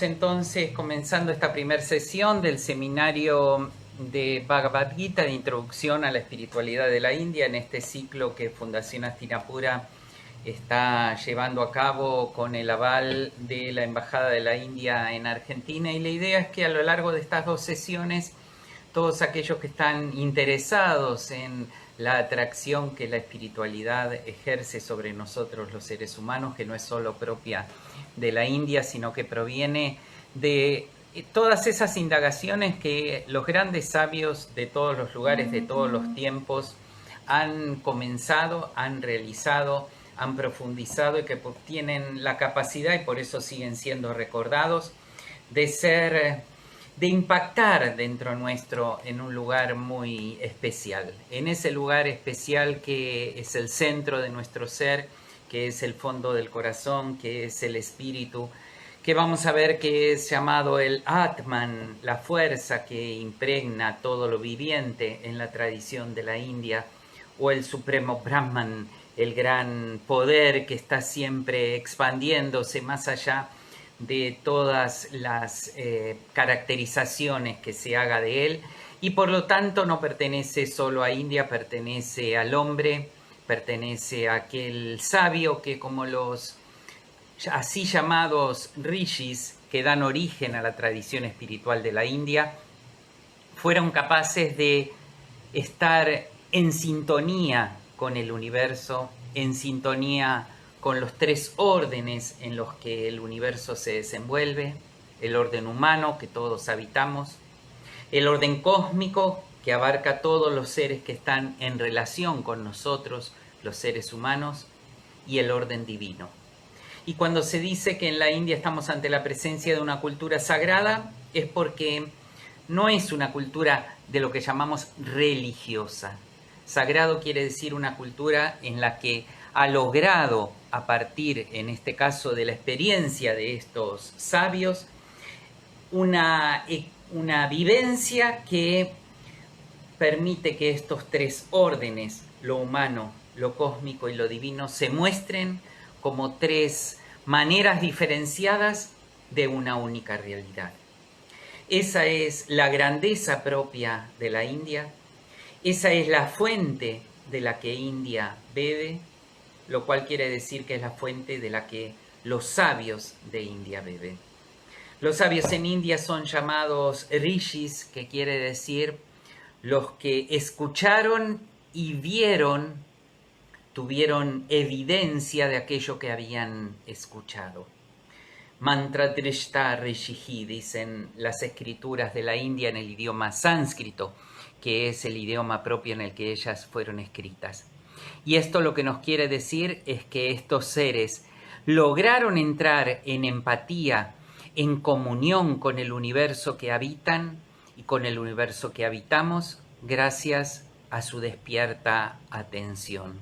Entonces, comenzando esta primera sesión del seminario de Bhagavad Gita de Introducción a la Espiritualidad de la India, en este ciclo que Fundación Hastinapura está llevando a cabo con el aval de la Embajada de la India en Argentina. Y la idea es que a lo largo de estas dos sesiones, todos aquellos que están interesados en la atracción que la espiritualidad ejerce sobre nosotros los seres humanos, que no es solo propia de la India, sino que proviene de todas esas indagaciones que los grandes sabios de todos los lugares, de todos los tiempos, han comenzado, han realizado, han profundizado y que tienen la capacidad, y por eso siguen siendo recordados, de impactar dentro nuestro en un lugar muy especial, en ese lugar especial que es el centro de nuestro ser, que es el fondo del corazón, que es el espíritu, que vamos a ver que es llamado el Atman, la fuerza que impregna todo lo viviente en la tradición de la India, o el supremo Brahman, el gran poder que está siempre expandiéndose más allá de todas las caracterizaciones que se haga de él, y por lo tanto no pertenece solo a India, pertenece al hombre, pertenece a aquel sabio que, como los así llamados rishis que dan origen a la tradición espiritual de la India, fueron capaces de estar en sintonía con el universo, en sintonía con los tres órdenes en los que el universo se desenvuelve: el orden humano que todos habitamos, el orden cósmico que abarca todos los seres que están en relación con nosotros, los seres humanos, y el orden divino. Y cuando se dice que en la India estamos ante la presencia de una cultura sagrada, es porque no es una cultura de lo que llamamos religiosa. Sagrado quiere decir una cultura en la que ha logrado, a partir, en este caso, de la experiencia de estos sabios, una vivencia que permite que estos tres órdenes, lo humano, lo cósmico y lo divino, se muestren como tres maneras diferenciadas de una única realidad. Esa es la grandeza propia de la India, esa es la fuente de la que India bebe, lo cual quiere decir que es la fuente de la que los sabios de India beben. Los sabios en India son llamados rishis, que quiere decir los que escucharon y vieron, tuvieron evidencia de aquello que habían escuchado. Mantra Drishta Rishihi, dicen las escrituras de la India en el idioma sánscrito, que es el idioma propio en el que ellas fueron escritas. Y esto lo que nos quiere decir es que estos seres lograron entrar en empatía, en comunión con el universo que habitan y con el universo que habitamos, gracias a su despierta atención.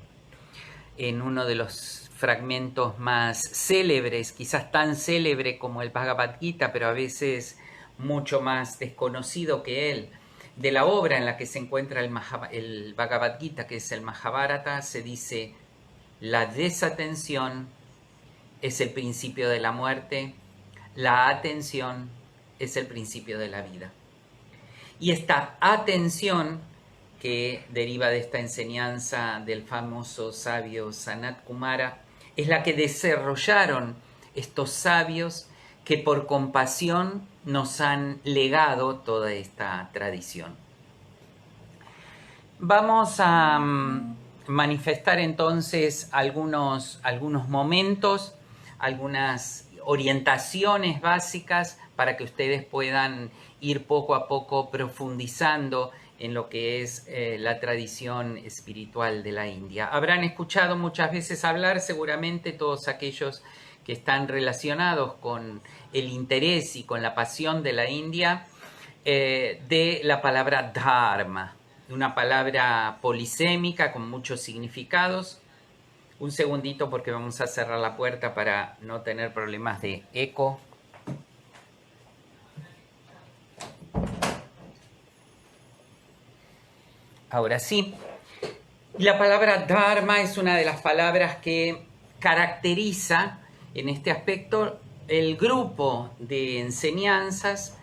En uno de los fragmentos más célebres, quizás tan célebre como el Bhagavad Gita, pero a veces mucho más desconocido que él, de la obra en la que se encuentra el Bhagavad Gita, que es el Mahabharata, se dice: la desatención es el principio de la muerte, la atención es el principio de la vida. Y esta atención, que deriva de esta enseñanza del famoso sabio Sanat Kumara, es la que desarrollaron estos sabios que por compasión nos han legado toda esta tradición. Vamos a manifestar entonces algunos momentos, algunas orientaciones básicas para que ustedes puedan ir poco a poco profundizando en lo que es la tradición espiritual de la India. Habrán escuchado muchas veces hablar, seguramente todos aquellos que están relacionados con el interés y con la pasión de la India, de la palabra dharma, una palabra polisémica con muchos significados. Un segundito, porque vamos a cerrar la puerta para no tener problemas de eco. Ahora sí. La palabra dharma es una de las palabras que caracteriza en este aspecto el grupo de enseñanzas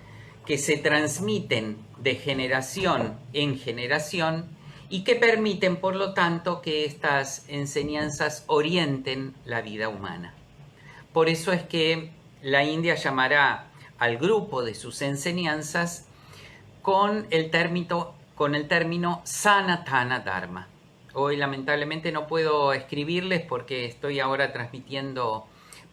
que se transmiten de generación en generación y que permiten, por lo tanto, que estas enseñanzas orienten la vida humana. Por eso es que la India llamará al grupo de sus enseñanzas con el término Sanatana Dharma. Hoy lamentablemente no puedo escribirles porque estoy ahora transmitiendo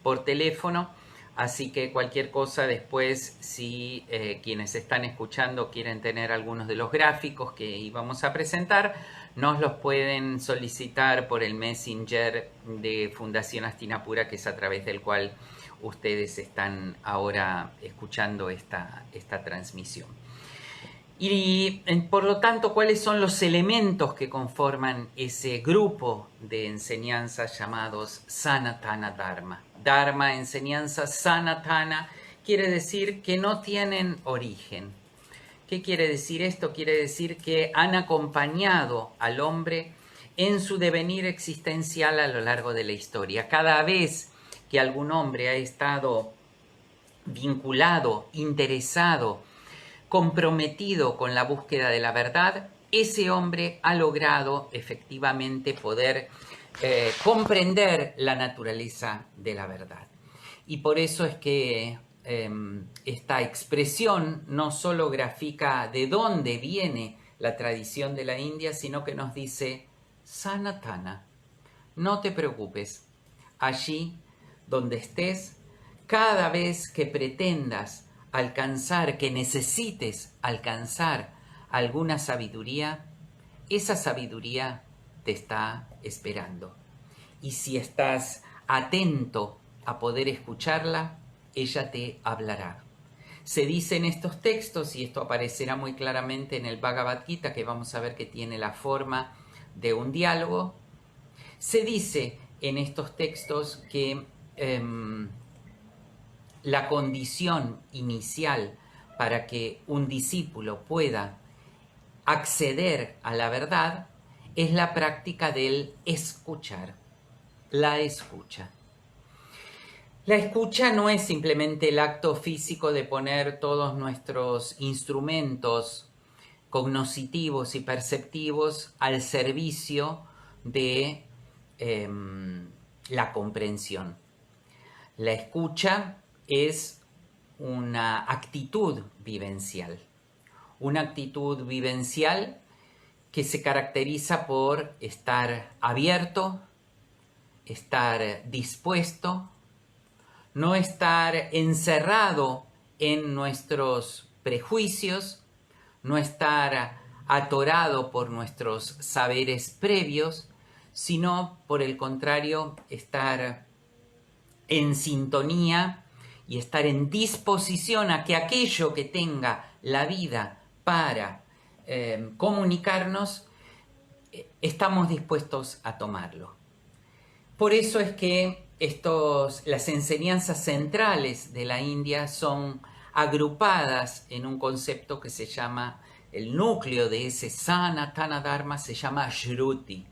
por teléfono, así que cualquier cosa después, si quienes están escuchando quieren tener algunos de los gráficos que íbamos a presentar, nos los pueden solicitar por el Messenger de Fundación Hastinapura, que es a través del cual ustedes están ahora escuchando esta transmisión. Y por lo tanto, ¿cuáles son los elementos que conforman ese grupo de enseñanzas llamados Sanatana Dharma? Dharma, enseñanza, Sanatana, quiere decir que no tienen origen. ¿Qué quiere decir esto? Quiere decir que han acompañado al hombre en su devenir existencial a lo largo de la historia. Cada vez que algún hombre ha estado vinculado, interesado, comprometido con la búsqueda de la verdad, ese hombre ha logrado efectivamente poder comprender la naturaleza de la verdad. Y por eso es que esta expresión no solo grafica de dónde viene la tradición de la India, sino que nos dice: Sanatana, no te preocupes, allí donde estés, cada vez que pretendas alcanzar, que necesites alcanzar alguna sabiduría, esa sabiduría te está esperando. Y si estás atento a poder escucharla, ella te hablará. Se dice en estos textos, y esto aparecerá muy claramente en el Bhagavad Gita, que vamos a ver que tiene la forma de un diálogo, se dice en estos textos que la condición inicial para que un discípulo pueda acceder a la verdad es la práctica del escuchar, la escucha. La escucha no es simplemente el acto físico de poner todos nuestros instrumentos cognitivos y perceptivos al servicio de la comprensión. La escucha es una actitud vivencial que se caracteriza por estar abierto, estar dispuesto, no estar encerrado en nuestros prejuicios, no estar atorado por nuestros saberes previos, sino por el contrario, estar en sintonía y estar en disposición a que aquello que tenga la vida para comunicarnos, estamos dispuestos a tomarlo. Por eso es que las enseñanzas centrales de la India son agrupadas en un concepto que se llama, el núcleo de ese Sanatana Dharma se llama Shruti.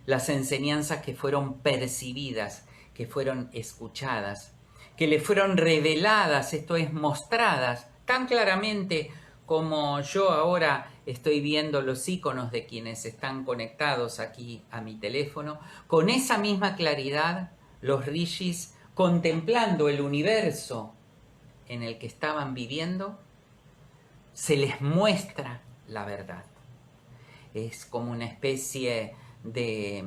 Las enseñanzas que fueron percibidas, que fueron escuchadas, que le fueron reveladas, esto es, mostradas tan claramente como yo ahora estoy viendo los iconos de quienes están conectados aquí a mi teléfono. Con esa misma claridad, los rishis, contemplando el universo en el que estaban viviendo, se les muestra la verdad. Es como una especie de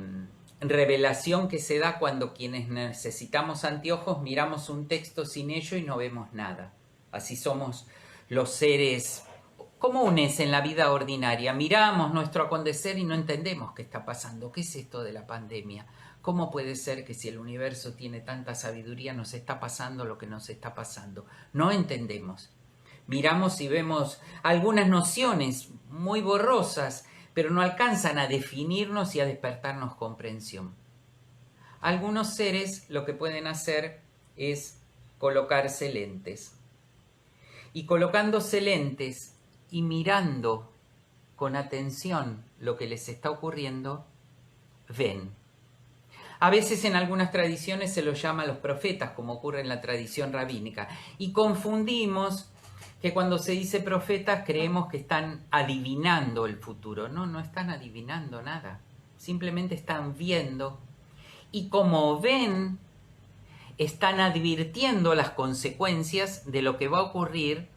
revelación que se da cuando quienes necesitamos anteojos miramos un texto sin ello y no vemos nada. Así somos los seres comunes en la vida ordinaria. Miramos nuestro acontecer y no entendemos qué está pasando. ¿Qué es esto de la pandemia? ¿Cómo puede ser que si el universo tiene tanta sabiduría nos está pasando lo que nos está pasando? No entendemos. Miramos y vemos algunas nociones muy borrosas, pero no alcanzan a definirnos y a despertarnos comprensión. Algunos seres lo que pueden hacer es colocarse lentes. Y colocándose lentes y mirando con atención lo que les está ocurriendo, ven. A veces en algunas tradiciones se los llama los profetas, como ocurre en la tradición rabínica. Y confundimos que cuando se dice profetas creemos que están adivinando el futuro. No, no están adivinando nada. Simplemente están viendo. Y como ven, están advirtiendo las consecuencias de lo que va a ocurrir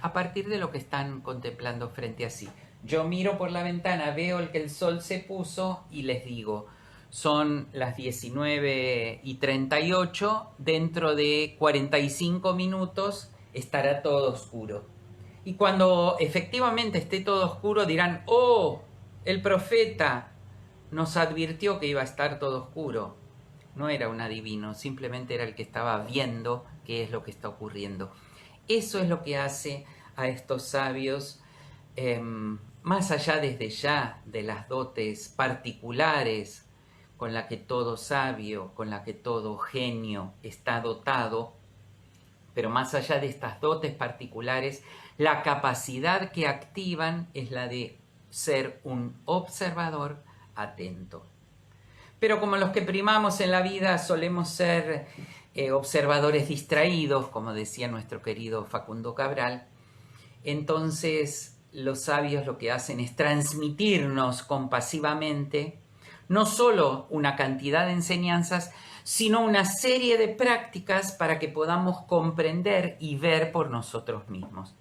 a partir de lo que están contemplando frente a sí. Yo miro por la ventana, veo que el sol se puso y les digo, son las 19:38, dentro de 45 minutos estará todo oscuro. Y cuando efectivamente esté todo oscuro dirán, oh, el profeta nos advirtió que iba a estar todo oscuro. No era un adivino, simplemente era el que estaba viendo qué es lo que está ocurriendo. Eso es lo que hace a estos sabios, más allá desde ya de las dotes particulares con la que todo sabio, con la que todo genio está dotado, pero más allá de estas dotes particulares, la capacidad que activan es la de ser un observador atento. Pero como los que primamos en la vida solemos ser observadores distraídos, como decía nuestro querido Facundo Cabral, entonces los sabios lo que hacen es transmitirnos compasivamente no solo una cantidad de enseñanzas, sino una serie de prácticas para que podamos comprender y ver por nosotros mismos.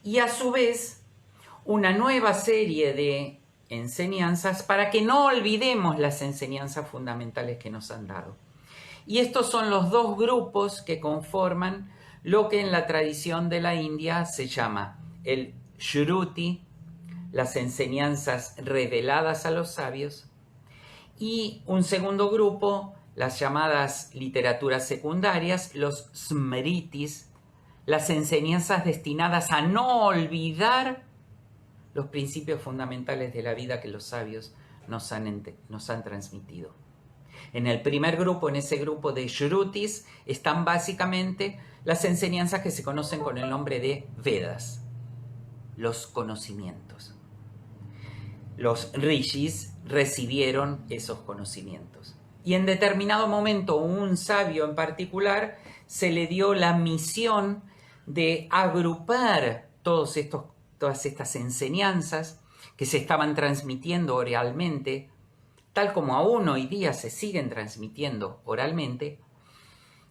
Y a su vez, una nueva serie de enseñanzas para que no olvidemos las enseñanzas fundamentales que nos han dado. Y estos son los dos grupos que conforman lo que en la tradición de la India se llama el Shruti, las enseñanzas reveladas a los sabios, y un segundo grupo, las llamadas literaturas secundarias, los Smritis, las enseñanzas destinadas a no olvidar los principios fundamentales de la vida que los sabios nos han transmitido. En el primer grupo, en ese grupo de Shrutis, están básicamente las enseñanzas que se conocen con el nombre de Vedas, los conocimientos. Los rishis recibieron esos conocimientos. Y en determinado momento, un sabio en particular se le dio la misión de agrupar todas estas enseñanzas que se estaban transmitiendo oralmente, tal como aún hoy día se siguen transmitiendo oralmente,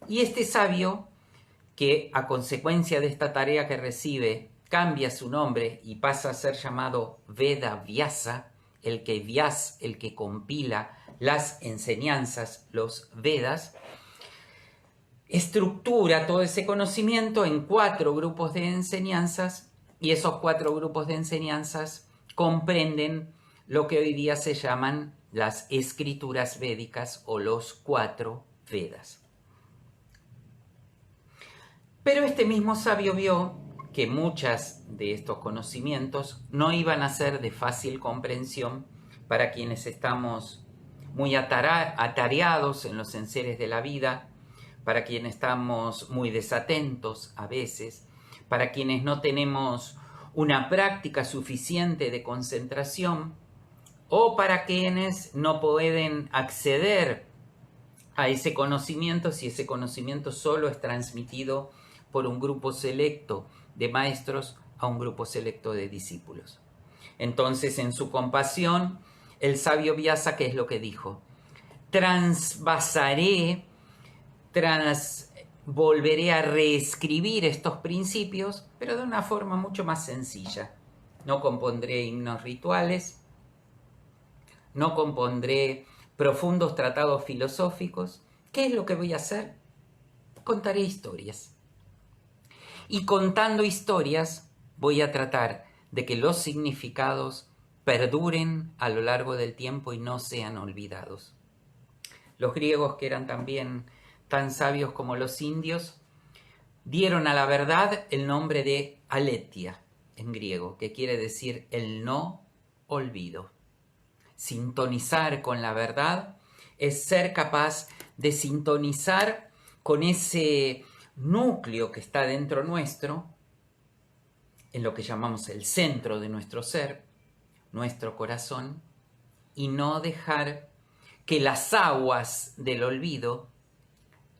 y este sabio, que a consecuencia de esta tarea que recibe, cambia su nombre y pasa a ser llamado Veda Vyasa, el que compila las enseñanzas, los Vedas, estructura todo ese conocimiento en 4 grupos de enseñanzas, y esos 4 grupos de enseñanzas comprenden lo que hoy día se llaman las escrituras védicas o los 4 Vedas. Pero este mismo sabio vio que muchas de estos conocimientos no iban a ser de fácil comprensión para quienes estamos muy atareados en los enseres de la vida, para quienes estamos muy desatentos a veces, para quienes no tenemos una práctica suficiente de concentración, o para quienes no pueden acceder a ese conocimiento si ese conocimiento solo es transmitido por un grupo selecto de maestros a un grupo selecto de discípulos. Entonces, en su compasión, el sabio Vyasa, ¿qué es lo que dijo? Volveré a reescribir estos principios, pero de una forma mucho más sencilla. No compondré himnos rituales, no compondré profundos tratados filosóficos. ¿Qué es lo que voy a hacer? Contaré historias. Y contando historias voy a tratar de que los significados perduren a lo largo del tiempo y no sean olvidados. Los griegos, que eran también tan sabios como los indios, dieron a la verdad el nombre de aletheia en griego, que quiere decir el no olvido. Sintonizar con la verdad es ser capaz de sintonizar con ese núcleo que está dentro nuestro, en lo que llamamos el centro de nuestro ser, nuestro corazón, y no dejar que las aguas del olvido,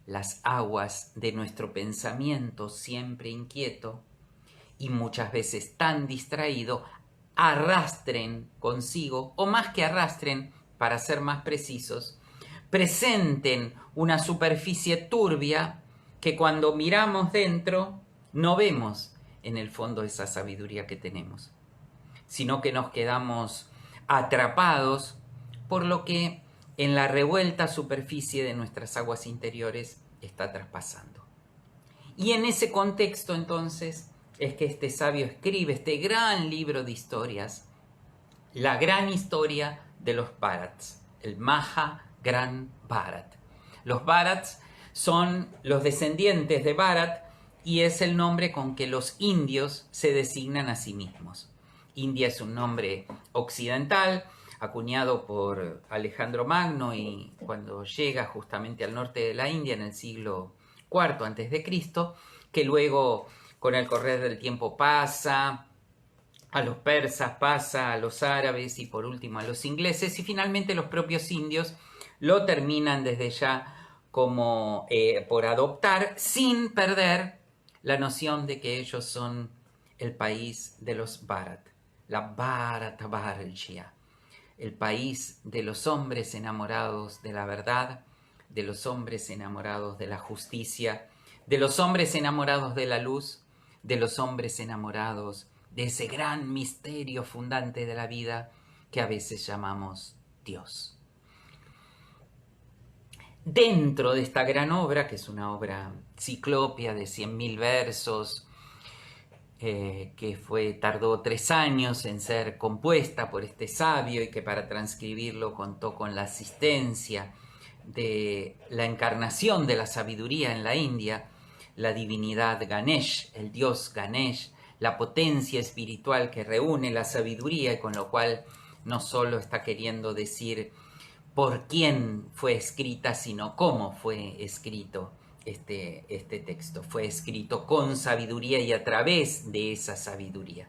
las aguas de nuestro pensamiento siempre inquieto y muchas veces tan distraído, arrastren consigo, o más que arrastren, para ser más precisos, presenten una superficie turbia que cuando miramos dentro no vemos en el fondo esa sabiduría que tenemos, sino que nos quedamos atrapados por lo que en la revuelta superficie de nuestras aguas interiores está traspasando. Y en ese contexto entonces es que este sabio escribe este gran libro de historias, la gran historia de los Bharats, el Maha Gran Bharat. Los Bharats son los descendientes de Bharat y es el nombre con que los indios se designan a sí mismos. India es un nombre occidental, acuñado por Alejandro Magno, y cuando llega justamente al norte de la India en el siglo IV a.C., que luego con el correr del tiempo pasa a los persas, pasa a los árabes y por último a los ingleses, y finalmente los propios indios lo terminan desde ya como por adoptar, sin perder la noción de que ellos son el país de los Bharat, la Bharatavarshya, el país de los hombres enamorados de la verdad, de los hombres enamorados de la justicia, de los hombres enamorados de la luz, de los hombres enamorados de ese gran misterio fundante de la vida que a veces llamamos Dios. Dentro de esta gran obra, que es una obra ciclópea de 100.000 versos, que tardó 3 años en ser compuesta por este sabio y que para transcribirlo contó con la asistencia de la encarnación de la sabiduría en la India, la divinidad Ganesh, el dios Ganesh, la potencia espiritual que reúne la sabiduría y con lo cual no solo está queriendo decir por quién fue escrita, sino cómo fue escrito este texto. Fue escrito con sabiduría y a través de esa sabiduría.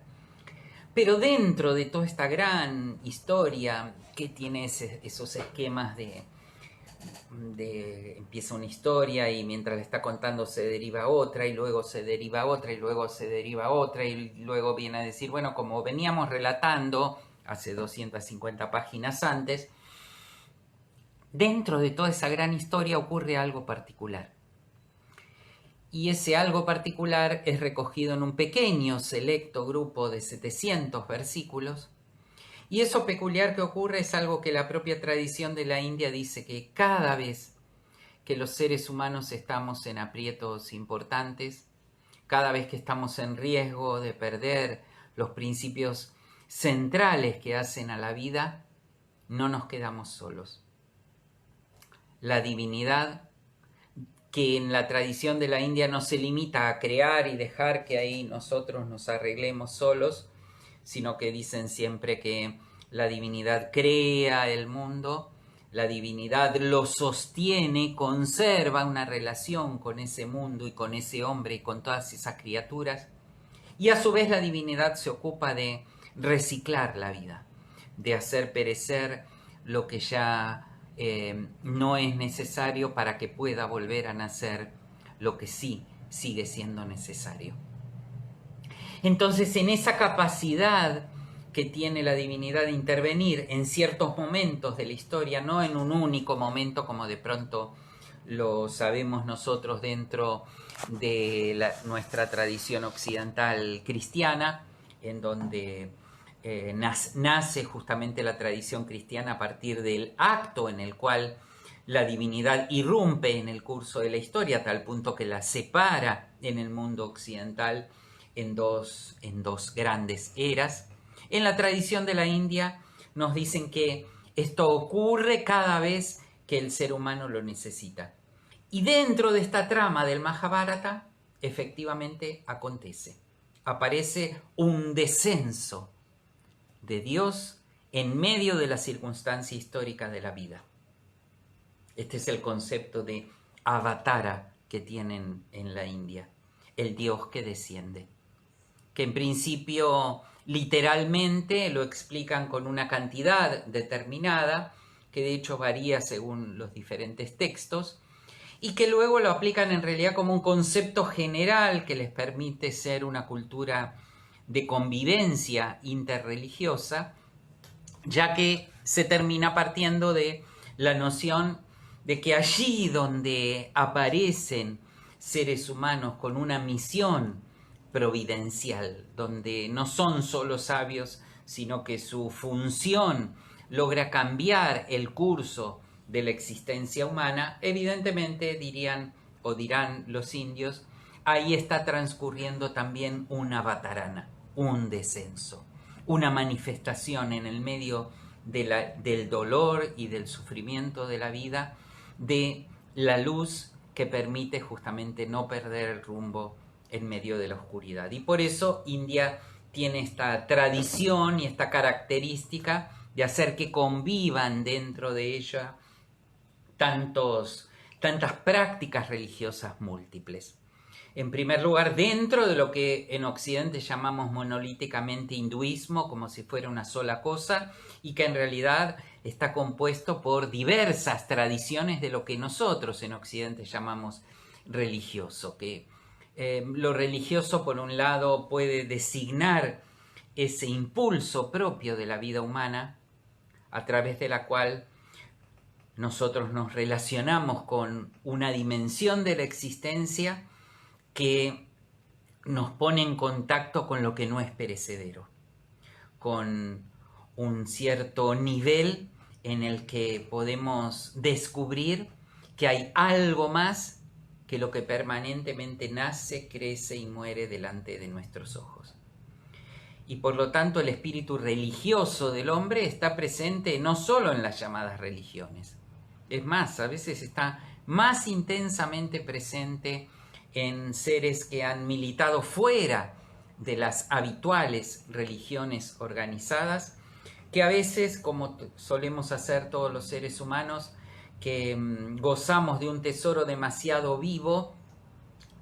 Pero dentro de toda esta gran historia, que tiene esos esquemas de empieza una historia y mientras la está contando se deriva otra y luego se deriva otra y luego se deriva otra y luego viene a decir, bueno, como veníamos relatando hace 250 páginas antes, dentro de toda esa gran historia ocurre algo particular. Y ese algo particular es recogido en un pequeño, selecto grupo de 700 versículos. Y eso peculiar que ocurre es algo que la propia tradición de la India dice, que cada vez que los seres humanos estamos en aprietos importantes, cada vez que estamos en riesgo de perder los principios centrales que hacen a la vida, no nos quedamos solos. La divinidad, que en la tradición de la India no se limita a crear y dejar que ahí nosotros nos arreglemos solos, sino que dicen siempre que la divinidad crea el mundo, la divinidad lo sostiene, conserva una relación con ese mundo y con ese hombre y con todas esas criaturas, y a su vez la divinidad se ocupa de reciclar la vida, de hacer perecer lo que ya no es necesario para que pueda volver a nacer lo que sí sigue siendo necesario. Entonces, en esa capacidad que tiene la divinidad de intervenir en ciertos momentos de la historia, no en un único momento como de pronto lo sabemos nosotros dentro de nuestra tradición occidental cristiana, en donde nace justamente la tradición cristiana a partir del acto en el cual la divinidad irrumpe en el curso de la historia, a tal punto que la separa en el mundo occidental en dos grandes eras. En la tradición de la India nos dicen que esto ocurre cada vez que el ser humano lo necesita. Y dentro de esta trama del Mahabharata, efectivamente acontece. Aparece un descenso de Dios en medio de la circunstancia histórica de la vida. Este es el concepto de avatara que tienen en la India, el Dios que desciende, que en principio literalmente lo explican con una cantidad determinada, que de hecho varía según los diferentes textos, y que luego lo aplican en realidad como un concepto general que les permite ser una cultura de convivencia interreligiosa, ya que se termina partiendo de la noción de que allí donde aparecen seres humanos con una misión providencial, donde no son solo sabios, sino que su función logra cambiar el curso de la existencia humana, evidentemente dirían o dirán los indios, ahí está transcurriendo también una batarana, un descenso, una manifestación en el medio del dolor y del sufrimiento de la vida, de la luz que permite justamente no perder el rumbo en medio de la oscuridad. Y por eso India tiene esta tradición y esta característica de hacer que convivan dentro de ella tantas prácticas religiosas múltiples. En primer lugar, dentro de lo que en Occidente llamamos monolíticamente hinduismo, como si fuera una sola cosa, y que en realidad está compuesto por diversas tradiciones de lo que nosotros en Occidente llamamos religioso, que lo religioso por un lado puede designar ese impulso propio de la vida humana a través de la cual nosotros nos relacionamos con una dimensión de la existencia que nos pone en contacto con lo que no es perecedero, con un cierto nivel en el que podemos descubrir que hay algo más que lo que permanentemente nace, crece y muere delante de nuestros ojos. Y por lo tanto el espíritu religioso del hombre está presente no solo en las llamadas religiones, es más, a veces está más intensamente presente en seres que han militado fuera de las habituales religiones organizadas, que a veces, como solemos hacer todos los seres humanos, que gozamos de un tesoro demasiado vivo,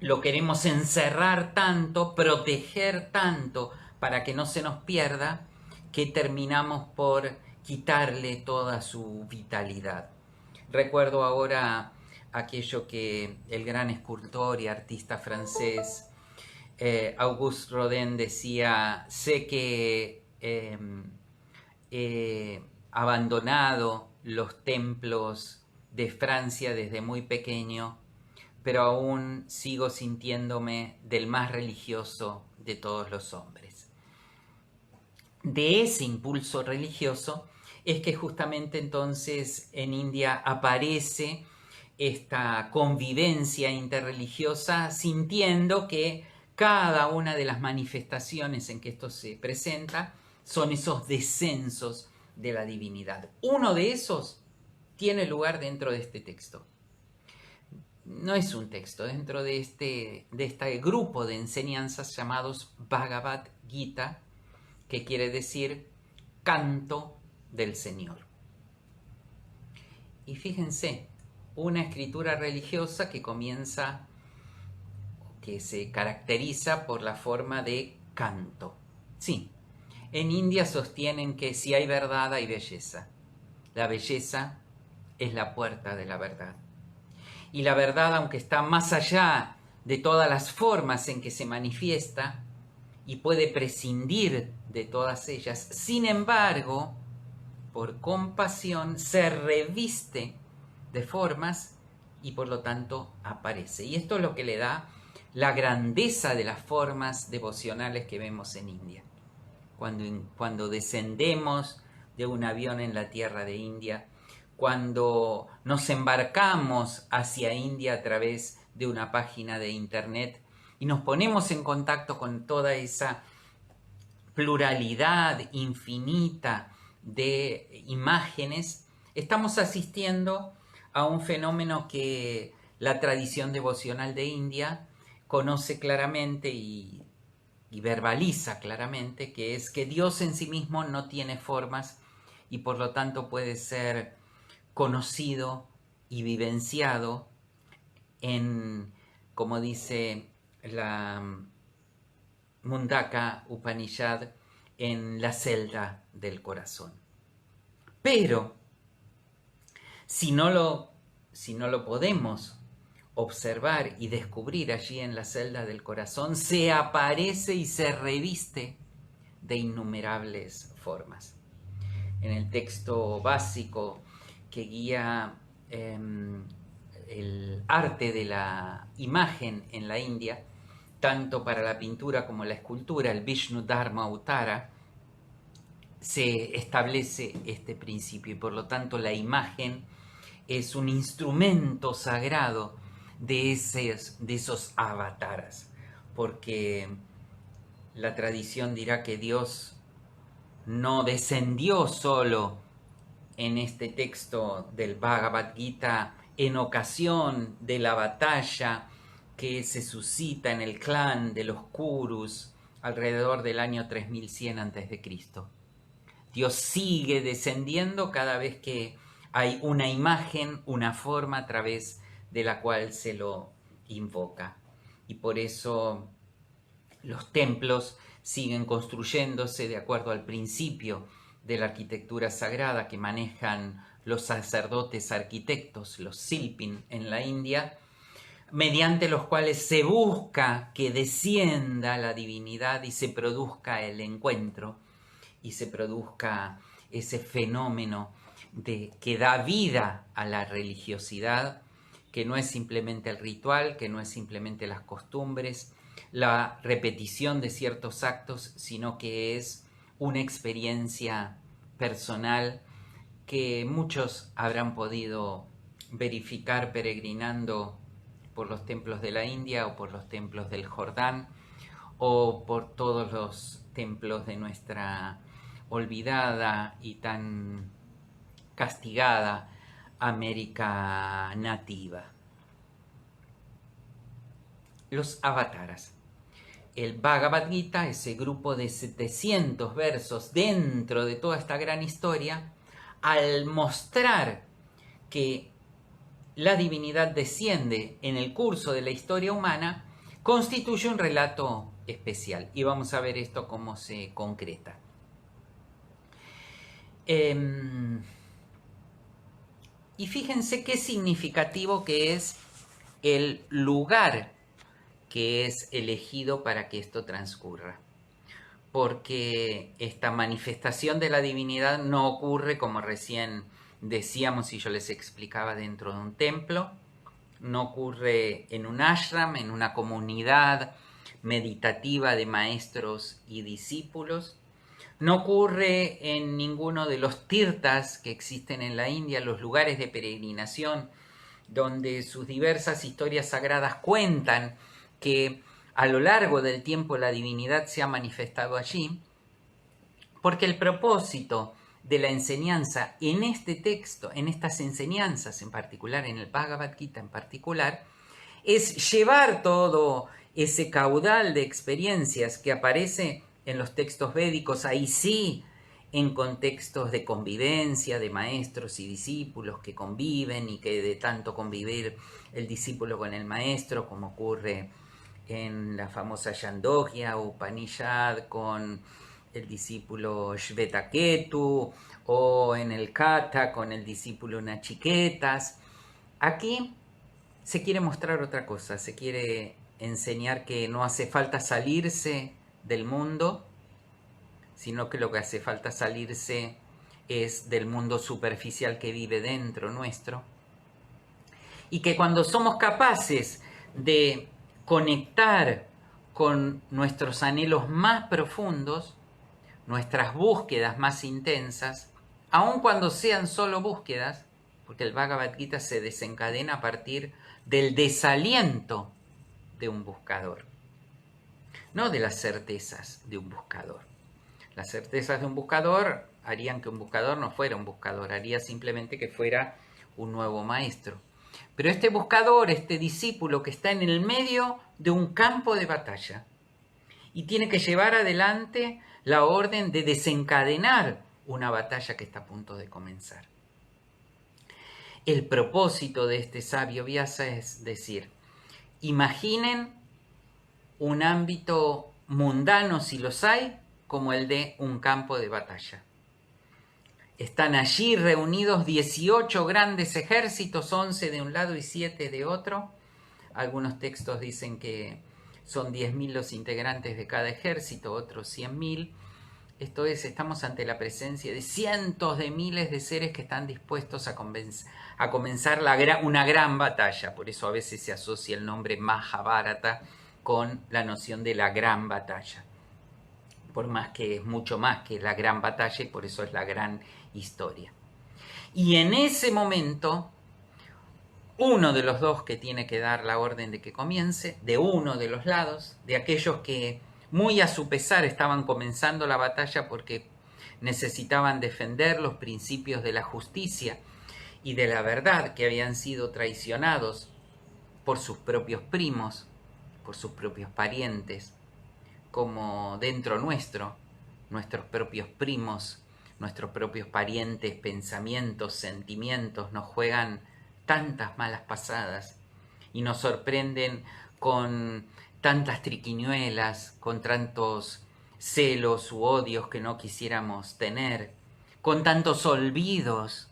lo queremos encerrar tanto, proteger tanto para que no se nos pierda, que terminamos por quitarle toda su vitalidad. Recuerdo ahora aquello que el gran escultor y artista francés Auguste Rodin decía: sé que he abandonado los templos de Francia desde muy pequeño, pero aún sigo sintiéndome del más religioso de todos los hombres. De ese impulso religioso es que justamente entonces en India aparece esta convivencia interreligiosa, sintiendo que cada una de las manifestaciones en que esto se presenta son esos descensos de la divinidad. Uno de esos tiene lugar dentro de este texto. No es un texto, dentro de este grupo de enseñanzas llamados Bhagavad Gita, que quiere decir canto del Señor. Y fíjense, una escritura religiosa que comienza, que se caracteriza por la forma de canto. Sí, en India sostienen que si hay verdad hay belleza. La belleza es la puerta de la verdad. Y la verdad, aunque está más allá de todas las formas en que se manifiesta y puede prescindir de todas ellas, sin embargo, por compasión se reviste de formas y por lo tanto aparece. Y esto es lo que le da la grandeza de las formas devocionales que vemos en India. Cuando descendemos de un avión en la tierra de India, cuando nos embarcamos hacia India a través de una página de internet y nos ponemos en contacto con toda esa pluralidad infinita de imágenes, estamos asistiendo a un fenómeno que la tradición devocional de India conoce claramente y verbaliza claramente, que es que Dios en sí mismo no tiene formas y por lo tanto puede ser conocido y vivenciado en, como dice la Mundaka Upanishad, en la celda del corazón. Pero Si si no lo podemos observar y descubrir allí en la celda del corazón, se aparece y se reviste de innumerables formas. En el texto básico que guía el arte de la imagen en la India, tanto para la pintura como la escultura, el Vishnu Dharma Uttara, se establece este principio y por lo tanto la imagen es un instrumento sagrado de esos avataras, porque la tradición dirá que Dios no descendió solo en este texto del Bhagavad Gita en ocasión de la batalla que se suscita en el clan de los Kurus alrededor del año 3100 a.C. Dios sigue descendiendo cada vez que hay una imagen, una forma a través de la cual se lo invoca. Y por eso los templos siguen construyéndose de acuerdo al principio de la arquitectura sagrada que manejan los sacerdotes arquitectos, los Silpin en la India, mediante los cuales se busca que descienda la divinidad y se produzca el encuentro y se produzca ese fenómeno que da vida a la religiosidad, que no es simplemente el ritual, que no es simplemente las costumbres, la repetición de ciertos actos, sino que es una experiencia personal que muchos habrán podido verificar peregrinando por los templos de la India o por los templos del Jordán o por todos los templos de nuestra olvidada y tan castigada América nativa. Los avataras. El Bhagavad Gita, ese grupo de 700 versos dentro de toda esta gran historia, al mostrar que la divinidad desciende en el curso de la historia humana, constituye un relato especial. Y vamos a ver esto cómo se concreta. Y fíjense qué significativo que es el lugar que es elegido para que esto transcurra. Porque esta manifestación de la divinidad no ocurre, como recién decíamos y yo les explicaba, dentro de un templo, no ocurre en un ashram, en una comunidad meditativa de maestros y discípulos, no ocurre en ninguno de los tirtas que existen en la India, los lugares de peregrinación, donde sus diversas historias sagradas cuentan que a lo largo del tiempo la divinidad se ha manifestado allí, porque el propósito de la enseñanza en este texto, en estas enseñanzas en particular, en el Bhagavad Gita en particular, es llevar todo ese caudal de experiencias que aparece en los textos védicos, ahí sí, en contextos de convivencia, de maestros y discípulos que conviven y que de tanto convivir el discípulo con el maestro, como ocurre en la famosa Yandogya Upanishad con el discípulo Shvetaketu o en el Katha con el discípulo Nachiketas. Aquí se quiere mostrar otra cosa, se quiere enseñar que no hace falta salirse del mundo, sino que lo que hace falta salirse es del mundo superficial que vive dentro nuestro, y que cuando somos capaces de conectar con nuestros anhelos más profundos, nuestras búsquedas más intensas, aun cuando sean solo búsquedas, porque el Bhagavad Gita se desencadena a partir del desaliento de un buscador, no de las certezas de un buscador. Las certezas de un buscador harían que un buscador no fuera un buscador, haría simplemente que fuera un nuevo maestro. Pero este buscador, este discípulo que está en el medio de un campo de batalla y tiene que llevar adelante la orden de desencadenar una batalla que está a punto de comenzar. El propósito de este sabio Vyasa es decir, imaginen un ámbito mundano, si los hay, como el de un campo de batalla. Están allí reunidos 18 grandes ejércitos, 11 de un lado y 7 de otro. Algunos textos dicen que son 10.000 los integrantes de cada ejército, otros 100.000. Esto es, estamos ante la presencia de cientos de miles de seres que están dispuestos a comenzar una gran batalla. Por eso a veces se asocia el nombre Mahabharata con la noción de la gran batalla. Por más que es mucho más que la gran batalla y por eso es la gran historia. Y en ese momento, uno de los dos que tiene que dar la orden de que comience, de uno de los lados, de aquellos que muy a su pesar estaban comenzando la batalla porque necesitaban defender los principios de la justicia y de la verdad, que habían sido traicionados por sus propios primos, por sus propios parientes, como dentro nuestro, nuestros propios primos, nuestros propios parientes, pensamientos, sentimientos nos juegan tantas malas pasadas y nos sorprenden con tantas triquiñuelas, con tantos celos u odios que no quisiéramos tener, con tantos olvidos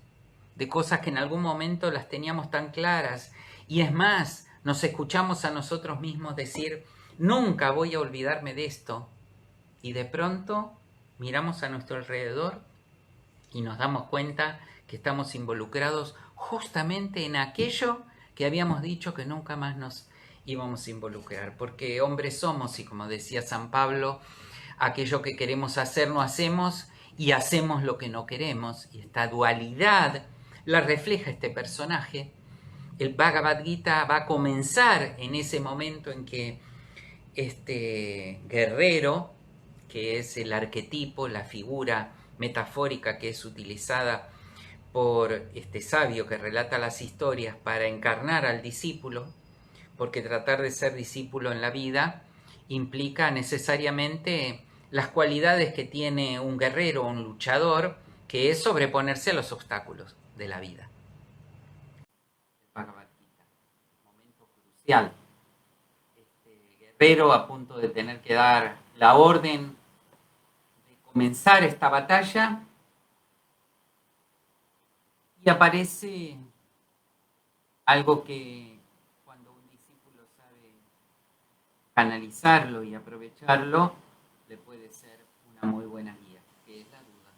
de cosas que en algún momento las teníamos tan claras. Y es más, nos escuchamos a nosotros mismos decir, nunca voy a olvidarme de esto. Y de pronto miramos a nuestro alrededor y nos damos cuenta que estamos involucrados justamente en aquello que habíamos dicho que nunca más nos íbamos a involucrar. Porque hombres somos y como decía San Pablo, aquello que queremos hacer no hacemos y hacemos lo que no queremos. Y esta dualidad la refleja este personaje. El Bhagavad Gita va a comenzar en ese momento en que este guerrero, que es el arquetipo, la figura metafórica que es utilizada por este sabio que relata las historias para encarnar al discípulo, porque tratar de ser discípulo en la vida implica necesariamente las cualidades que tiene un guerrero o un luchador, que es sobreponerse a los obstáculos de la vida. Bhagavad Gita, momento crucial. Este guerrero a punto de tener que dar la orden de comenzar esta batalla y aparece algo que cuando un discípulo sabe canalizarlo y aprovecharlo, le puede ser una muy buena guía, que es la duda.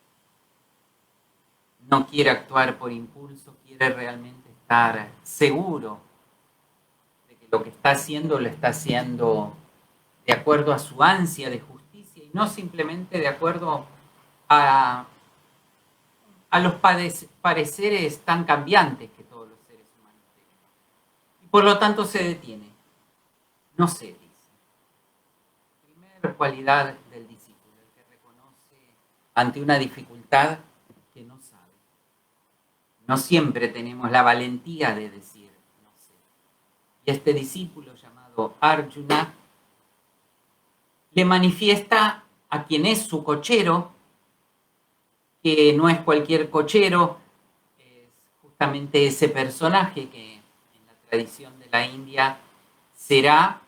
No quiere actuar por impulso, quiere realmente estar seguro de que lo que está haciendo lo está haciendo de acuerdo a su ansia de justicia y no simplemente de acuerdo a los pareceres tan cambiantes que todos los seres humanos tienen. Y por lo tanto se detiene, no se dice. Primera cualidad del discípulo, el que reconoce ante una dificultad que no sabe. No siempre tenemos la valentía de decir no sé. Y este discípulo llamado Arjuna le manifiesta a quien es su cochero, que no es cualquier cochero, es justamente ese personaje que en la tradición de la India será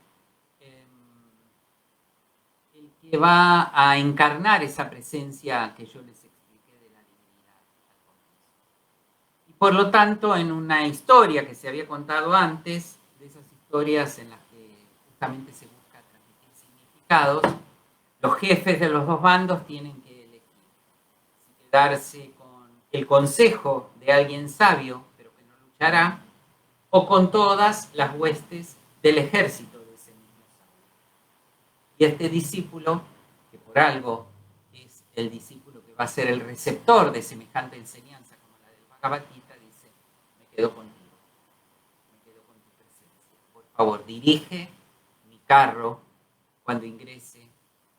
el que va a encarnar esa presencia que yo les expliqué de la divinidad al comienzo. Y por lo tanto, en una historia que se había contado antes, de esas historias en las que justamente se busca transmitir significados, los jefes de los dos bandos tienen que quedarse con el consejo de alguien sabio, pero que no luchará, o con todas las huestes del ejército de ese mismo sabio. Y este discípulo, que por algo es el discípulo que va a ser el receptor de semejante enseñanza como la del Bhagavad Gita, dice, me quedo contigo, me quedo con tu presencia. Por favor, dirige mi carro cuando ingrese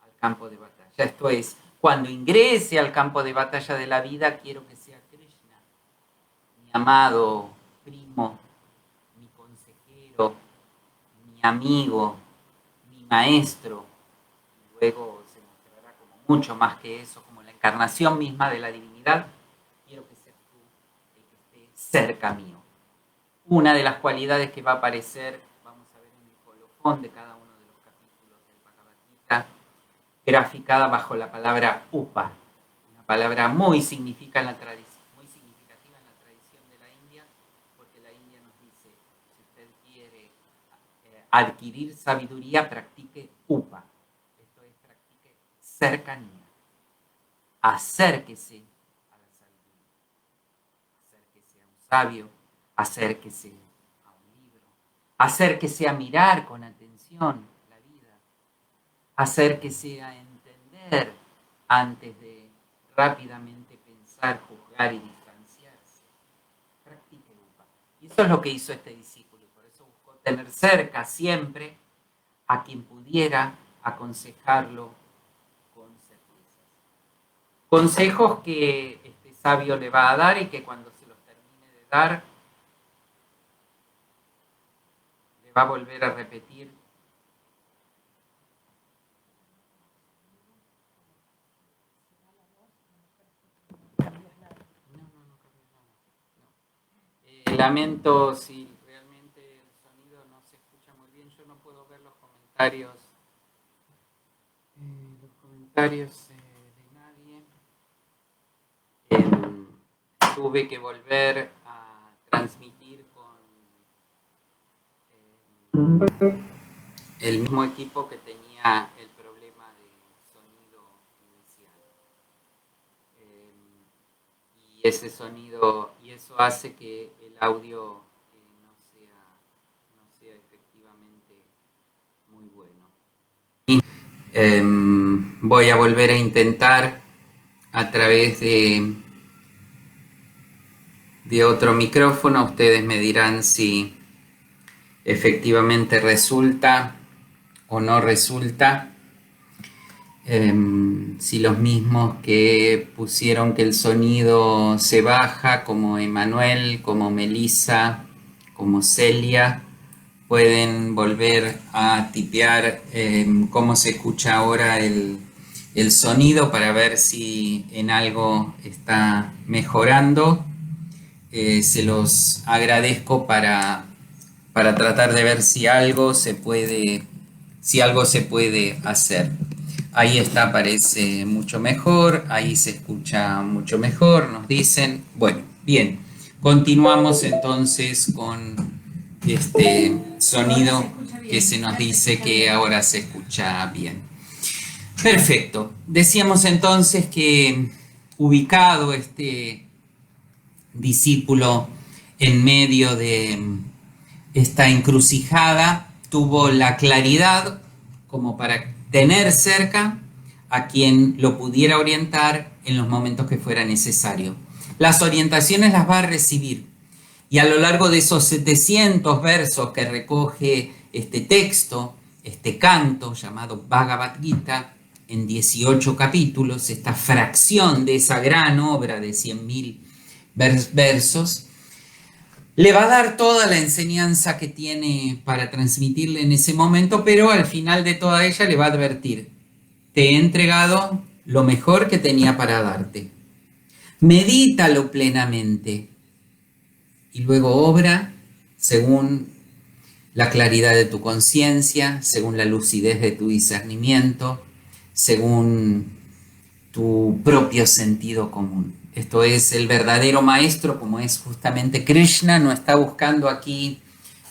al campo de batalla. Esto es, cuando ingrese al campo de batalla de la vida, quiero que sea Krishna, mi amado primo, mi consejero, mi amigo, mi maestro. Y luego se mostrará como mucho más que eso, como la encarnación misma de la divinidad. Quiero que seas tú el que esté cerca mío. Una de las cualidades que va a aparecer, vamos a ver en el colofón de cada uno de los capítulos del Bhagavad Gita, graficada bajo la palabra upa, una palabra muy significativa en la tradición de la India, porque la India nos dice, si usted quiere adquirir sabiduría, practique upa. Esto es, practique cercanía. Acérquese a la sabiduría. Acérquese a un sabio, acérquese a un libro, acérquese a mirar con atención la vida, acérquese a entender antes de rápidamente pensar, juzgar y distanciarse. Practique upa. Y eso es lo que hizo este discípulo, y por eso buscó tener cerca siempre a quien pudiera aconsejarlo con certeza. Consejos que este sabio le va a dar y que cuando se los termine de dar, le va a volver a repetir. Lamento si realmente el sonido no se escucha muy bien. Yo no puedo ver los comentarios. De nadie. Tuve que volver a transmitir con el mismo equipo que tenía el problema de sonido inicial. Y ese sonido, y eso hace que el audio no sea efectivamente muy bueno. Y voy a volver a intentar a través de otro micrófono. Ustedes me dirán si efectivamente resulta o no resulta. Si los mismos que pusieron que el sonido se baja, como Emanuel, como Melissa, como Celia, pueden volver a tipear cómo se escucha ahora el sonido para ver si en algo está mejorando. Se los agradezco para tratar de ver si algo se puede hacer. Ahí está, parece mucho mejor, ahí se escucha mucho mejor, nos dicen. Bueno, bien, continuamos entonces con este sonido que se nos dice que ahora se escucha bien. Perfecto, decíamos entonces que ubicado este discípulo en medio de esta encrucijada, tuvo la claridad como para tener cerca a quien lo pudiera orientar en los momentos que fuera necesario. Las orientaciones las va a recibir, y a lo largo de esos 700 versos que recoge este texto, este canto llamado Bhagavad Gita, en 18 capítulos, esta fracción de esa gran obra de 100.000 versos, le va a dar toda la enseñanza que tiene para transmitirle en ese momento, pero al final de toda ella le va a advertir: te he entregado lo mejor que tenía para darte. Medítalo plenamente y luego obra según la claridad de tu conciencia, según la lucidez de tu discernimiento, según tu propio sentido común. Esto es, el verdadero maestro, como es justamente Krishna, no está buscando aquí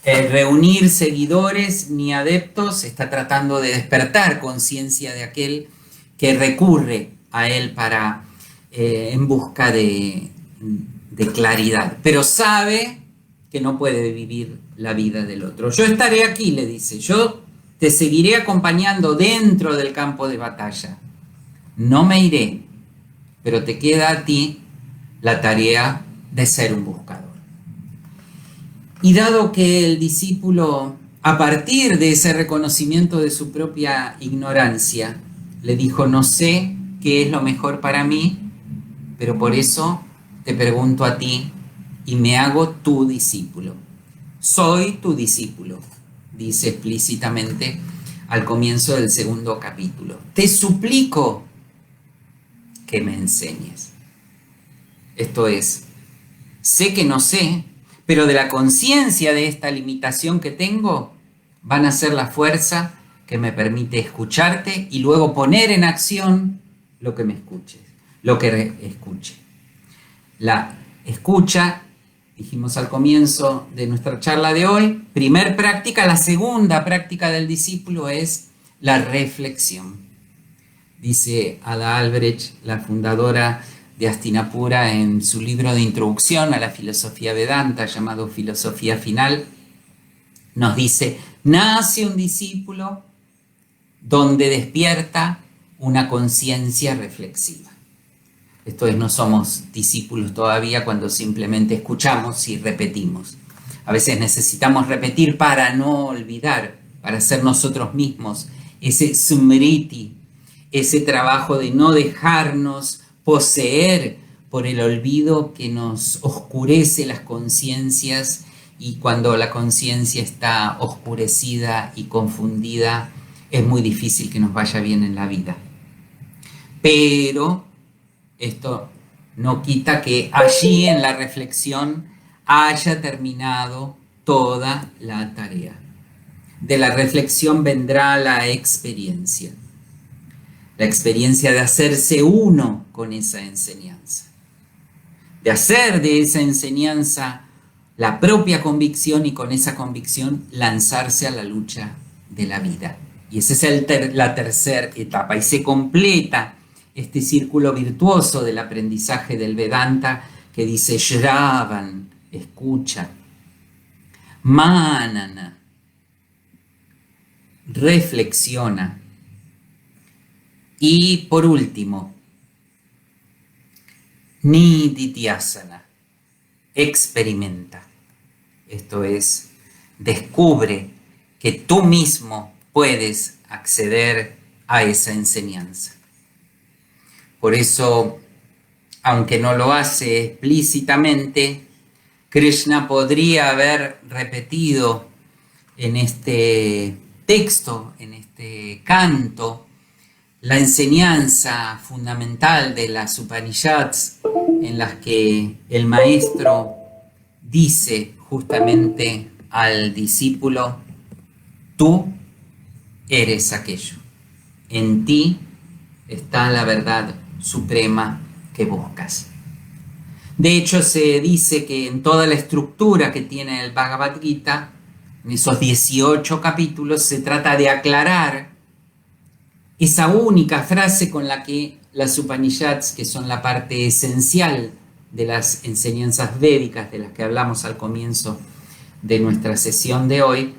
reunir seguidores ni adeptos, está tratando de despertar conciencia de aquel que recurre a él para en busca de claridad, pero sabe que no puede vivir la vida del otro. Yo estaré aquí, le dice, yo te seguiré acompañando dentro del campo de batalla. No me iré, pero te queda a ti la tarea de ser un buscador. Y dado que el discípulo, a partir de ese reconocimiento de su propia ignorancia, le dijo: no sé qué es lo mejor para mí, pero por eso te pregunto a ti y me hago tu discípulo. Soy tu discípulo, dice explícitamente al comienzo del segundo capítulo. Te suplico que me enseñes. Esto es, sé que no sé, pero de la conciencia de esta limitación que tengo, van a ser la fuerza que me permite escucharte y luego poner en acción lo que me escuches. lo que escuche. La escucha, dijimos al comienzo de nuestra charla de hoy, primer práctica. La segunda práctica del discípulo es la reflexión. Dice Ada Albrecht, la fundadora de Hastinapura, en su libro de introducción a la filosofía Vedanta, llamado Filosofía Final, nos dice: nace un discípulo donde despierta una conciencia reflexiva. Esto es, no somos discípulos todavía cuando simplemente escuchamos y repetimos. A veces necesitamos repetir para no olvidar, para ser nosotros mismos ese smriti, ese trabajo de no dejarnos poseer por el olvido que nos oscurece las conciencias, y cuando la conciencia está oscurecida y confundida es muy difícil que nos vaya bien en la vida. Pero esto no quita que allí en la reflexión haya terminado toda la tarea. De la reflexión vendrá la experiencia de hacerse uno con esa enseñanza, de hacer de esa enseñanza la propia convicción y con esa convicción lanzarse a la lucha de la vida. Y esa es la tercera etapa, y se completa este círculo virtuoso del aprendizaje del Vedanta que dice Shravan, escucha, Manana, reflexiona, y por último, Nididhyasana, experimenta. Esto es, descubre que tú mismo puedes acceder a esa enseñanza. Por eso, aunque no lo hace explícitamente, Krishna podría haber repetido en este texto, en este canto, la enseñanza fundamental de las Upanishads, en las que el maestro dice justamente al discípulo: tú eres aquello, en ti está la verdad suprema que buscas. De hecho, se dice que en toda la estructura que tiene el Bhagavad Gita, en esos 18 capítulos, se trata de aclarar esa única frase con la que las Upanishads, que son la parte esencial de las enseñanzas védicas de las que hablamos al comienzo de nuestra sesión de hoy,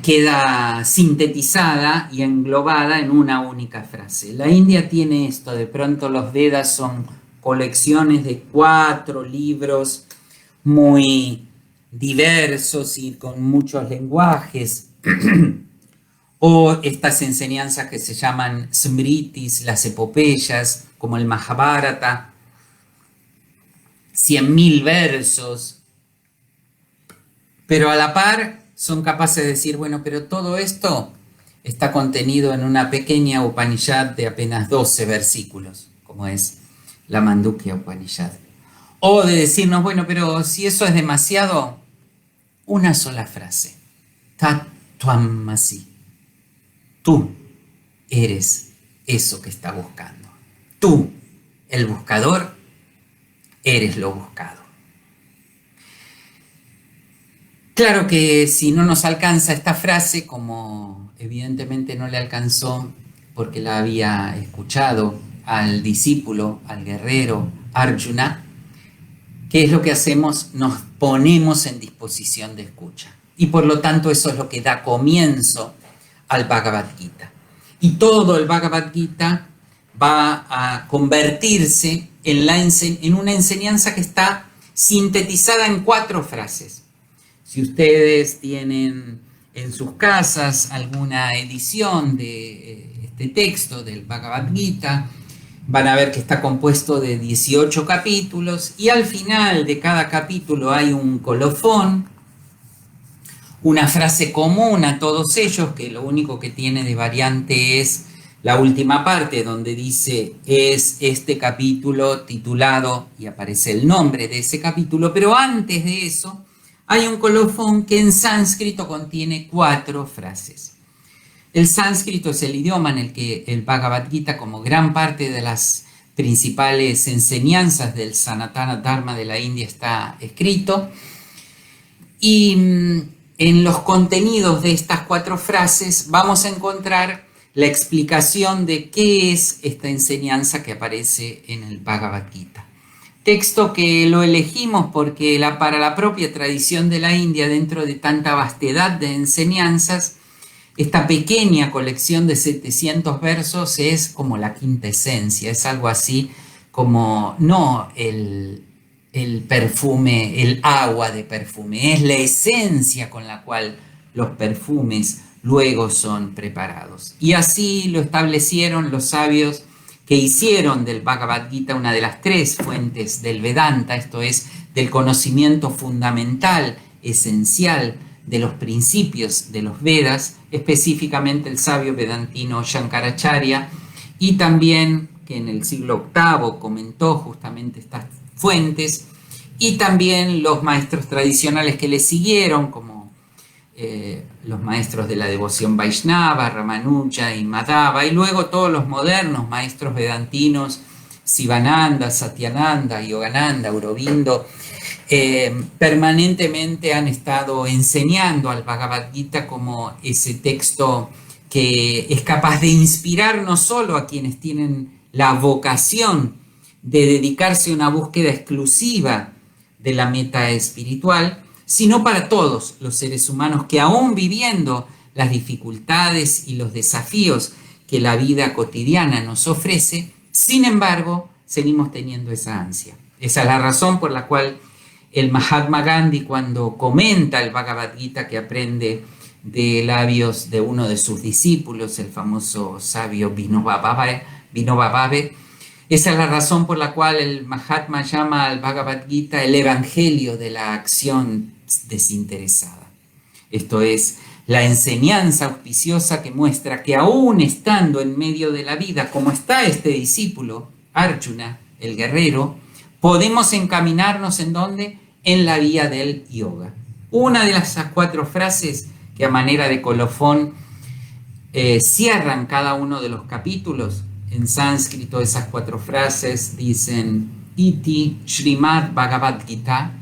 queda sintetizada y englobada en una única frase. La India tiene esto: de pronto los Vedas son colecciones de 4 libros muy diversos y con muchos lenguajes, o estas enseñanzas que se llaman smritis, las epopeyas, como el Mahabharata, 100.000 versos, pero a la par son capaces de decir, bueno, pero todo esto está contenido en una pequeña Upanishad de apenas 12 versículos, como es la Mandukya Upanishad. O de decirnos, bueno, pero si eso es demasiado, una sola frase: Tat Tvam Masi. Tú eres eso que está buscando. Tú, el buscador, eres lo buscado. Claro que si no nos alcanza esta frase, como evidentemente no le alcanzó porque la había escuchado al discípulo, al guerrero Arjuna, ¿qué es lo que hacemos? Nos ponemos en disposición de escucha. Y por lo tanto eso es lo que da comienzo al Bhagavad Gita. Y todo el Bhagavad Gita va a convertirse en una enseñanza que está sintetizada en 4 frases. Si ustedes tienen en sus casas alguna edición de este texto del Bhagavad Gita, van a ver que está compuesto de 18 capítulos y al final de cada capítulo hay un colofón, una frase común a todos ellos, que lo único que tiene de variante es la última parte, donde dice es este capítulo titulado, y aparece el nombre de ese capítulo, pero antes de eso hay un colofón que en sánscrito contiene 4 frases. El sánscrito es el idioma en el que el Bhagavad Gita, como gran parte de las principales enseñanzas del Sanatana Dharma de la India está escrito. Y en los contenidos de estas 4 frases vamos a encontrar la explicación de qué es esta enseñanza que aparece en el Bhagavad Gita. Texto que lo elegimos porque para la propia tradición de la India, dentro de tanta vastedad de enseñanzas, esta pequeña colección de 700 versos es como la quinta esencia, es algo así como, no el perfume, el agua de perfume, es la esencia con la cual los perfumes luego son preparados. Y así lo establecieron los sabios que hicieron del Bhagavad Gita una de las 3 fuentes del Vedanta, esto es, del conocimiento fundamental, esencial, de los principios de los Vedas, específicamente el sabio vedantino Shankaracharya, y también que en el siglo VIII comentó justamente estas fuentes, y también los maestros tradicionales que le siguieron, como los maestros de la devoción Vaishnava, Ramanuja y Madhava, y luego todos los modernos maestros vedantinos, Sivananda, Satyananda, Yogananda, Aurobindo, permanentemente han estado enseñando al Bhagavad Gita como ese texto que es capaz de inspirar no solo a quienes tienen la vocación de dedicarse a una búsqueda exclusiva de la meta espiritual, sino para todos los seres humanos que, aún viviendo las dificultades y los desafíos que la vida cotidiana nos ofrece, sin embargo, seguimos teniendo esa ansia. Esa es la razón por la cual el Mahatma Gandhi, cuando comenta el Bhagavad Gita que aprende de labios de uno de sus discípulos, el famoso sabio Vinoba Bhave, esa es la razón por la cual el Mahatma llama al Bhagavad Gita el evangelio de la acción desinteresada. Esto es, la enseñanza auspiciosa que muestra que aún estando en medio de la vida, como está este discípulo, Arjuna, el guerrero, podemos encaminarnos ¿en dónde? En la vía del yoga. Una de las 4 frases que a manera de colofón cierran cada uno de los capítulos. En sánscrito esas 4 frases dicen Iti Srimad Bhagavad Gita.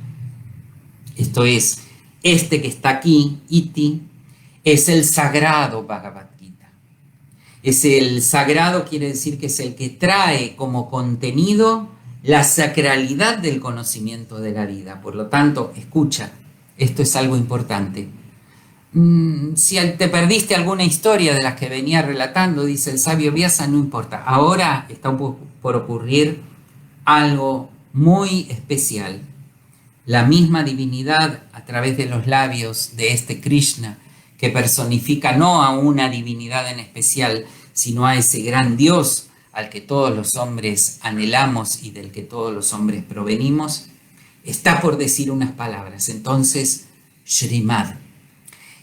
Esto es, este que está aquí, Iti, es el sagrado Bhagavad Gita. Es el sagrado, quiere decir que es el que trae como contenido la sacralidad del conocimiento de la vida. Por lo tanto, escucha, esto es algo importante. Si te perdiste alguna historia de las que venía relatando, dice el sabio Vyasa, no importa. Ahora está por ocurrir algo muy especial. La misma divinidad a través de los labios de este Krishna, que personifica no a una divinidad en especial, sino a ese gran Dios al que todos los hombres anhelamos y del que todos los hombres provenimos, está por decir unas palabras. Entonces, Srimad,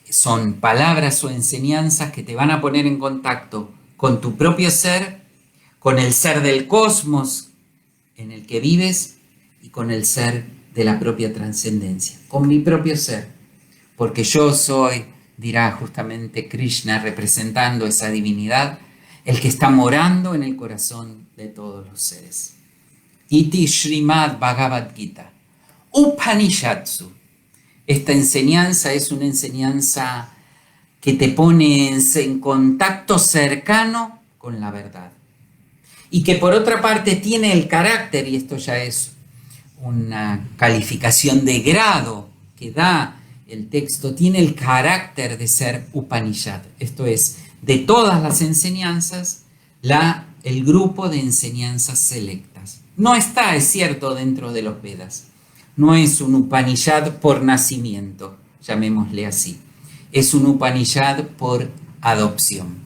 son palabras o enseñanzas que te van a poner en contacto con tu propio ser, con el ser del cosmos en el que vives y con el ser de la propia trascendencia, con mi propio ser, porque yo soy, dirá justamente Krishna representando esa divinidad, el que está morando en el corazón de todos los seres. Iti Srimad Bhagavad Gita, Upanishadsu. Esta enseñanza es una enseñanza que te pone en contacto cercano con la verdad. Y que por otra parte tiene el carácter, y esto ya es una calificación de grado que da el texto, tiene el carácter de ser Upanishad. Esto es, de todas las enseñanzas, el grupo de enseñanzas selectas. No está, es cierto, dentro de los Vedas. No es un Upanishad por nacimiento, llamémosle así. Es un Upanishad por adopción.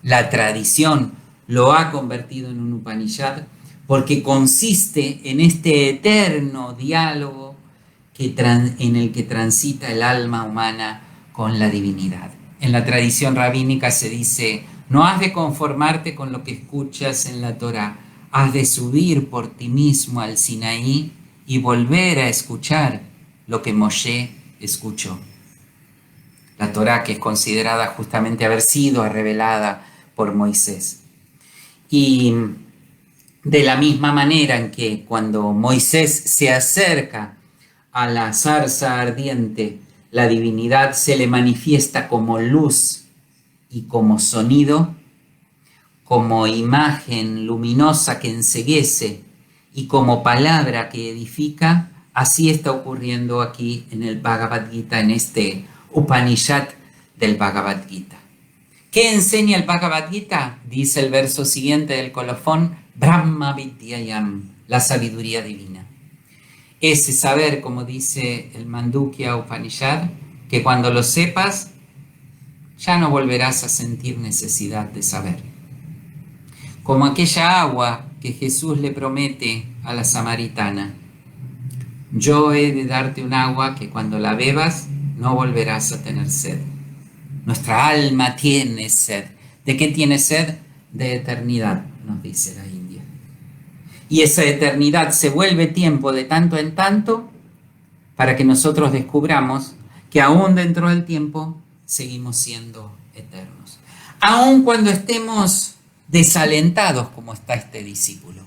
La tradición lo ha convertido en un Upanishad porque consiste en este eterno diálogo en el que transita el alma humana con la divinidad. En la tradición rabínica se dice, no has de conformarte con lo que escuchas en la Torá, has de subir por ti mismo al Sinaí y volver a escuchar lo que Moshe escuchó. La Torá, que es considerada justamente haber sido revelada por Moisés. Y De la misma manera en que cuando Moisés se acerca a la zarza ardiente, la divinidad se le manifiesta como luz y como sonido, como imagen luminosa que enceguece y como palabra que edifica, así está ocurriendo aquí en el Bhagavad Gita, en este Upanishad del Bhagavad Gita. ¿Qué enseña el Bhagavad Gita? Dice el verso siguiente del colofón, Brahma Vidyayam, la sabiduría divina. Ese saber, como dice el Mandukya Upanishad, que cuando lo sepas, ya no volverás a sentir necesidad de saber. Como aquella agua que Jesús le promete a la samaritana. Yo he de darte un agua que cuando la bebas no volverás a tener sed. Nuestra alma tiene sed. ¿De qué tiene sed? De eternidad, nos dice la India. Y esa eternidad se vuelve tiempo de tanto en tanto para que nosotros descubramos que aún dentro del tiempo seguimos siendo eternos. Aun cuando estemos desalentados como está este discípulo.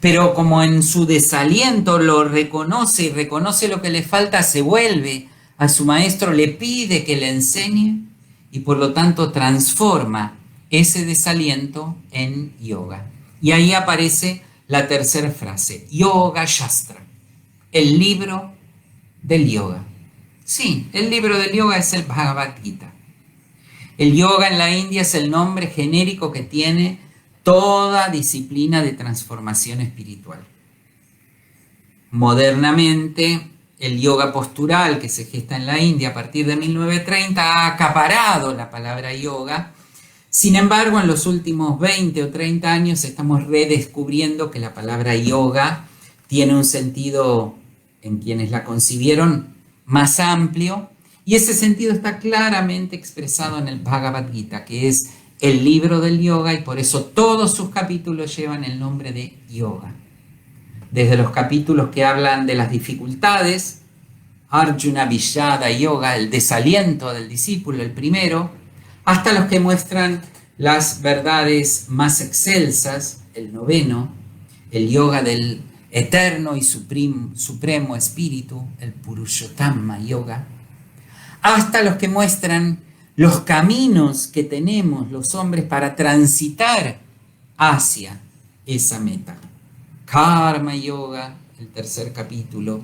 Pero como en su desaliento lo reconoce y reconoce lo que le falta, se vuelve a su maestro, le pide que le enseñe y por lo tanto transforma ese desaliento en yoga. Y ahí aparece la tercera frase, Yoga Shastra, el libro del yoga. Sí, el libro del yoga es el Bhagavad Gita. El yoga en la India es el nombre genérico que tiene toda disciplina de transformación espiritual. Modernamente, el yoga postural que se gesta en la India a partir de 1930 ha acaparado la palabra yoga. Sin embargo, en los últimos 20 o 30 años estamos redescubriendo que la palabra yoga tiene un sentido, en quienes la concibieron, más amplio, y ese sentido está claramente expresado en el Bhagavad Gita, que es el libro del yoga, y por eso todos sus capítulos llevan el nombre de yoga. Desde los capítulos que hablan de las dificultades, Arjuna Vishada Yoga, el desaliento del discípulo, el primero, hasta los que muestran las verdades más excelsas, el noveno, el yoga del eterno y supremo espíritu, el Purushottama Yoga, hasta los que muestran los caminos que tenemos los hombres para transitar hacia esa meta. Karma Yoga, el tercer capítulo,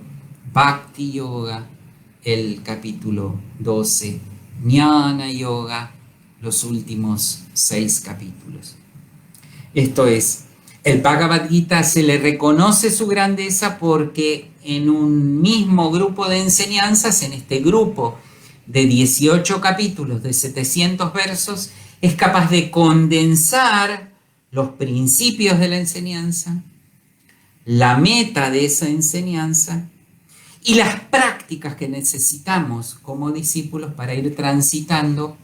Bhakti Yoga, el capítulo 12, Jnana Yoga, los últimos 6 capítulos. Esto es, el Bhagavad Gita se le reconoce su grandeza porque en un mismo grupo de enseñanzas, en este grupo de 18 capítulos de 700 versos, es capaz de condensar los principios de la enseñanza, la meta de esa enseñanza y las prácticas que necesitamos como discípulos para ir transitando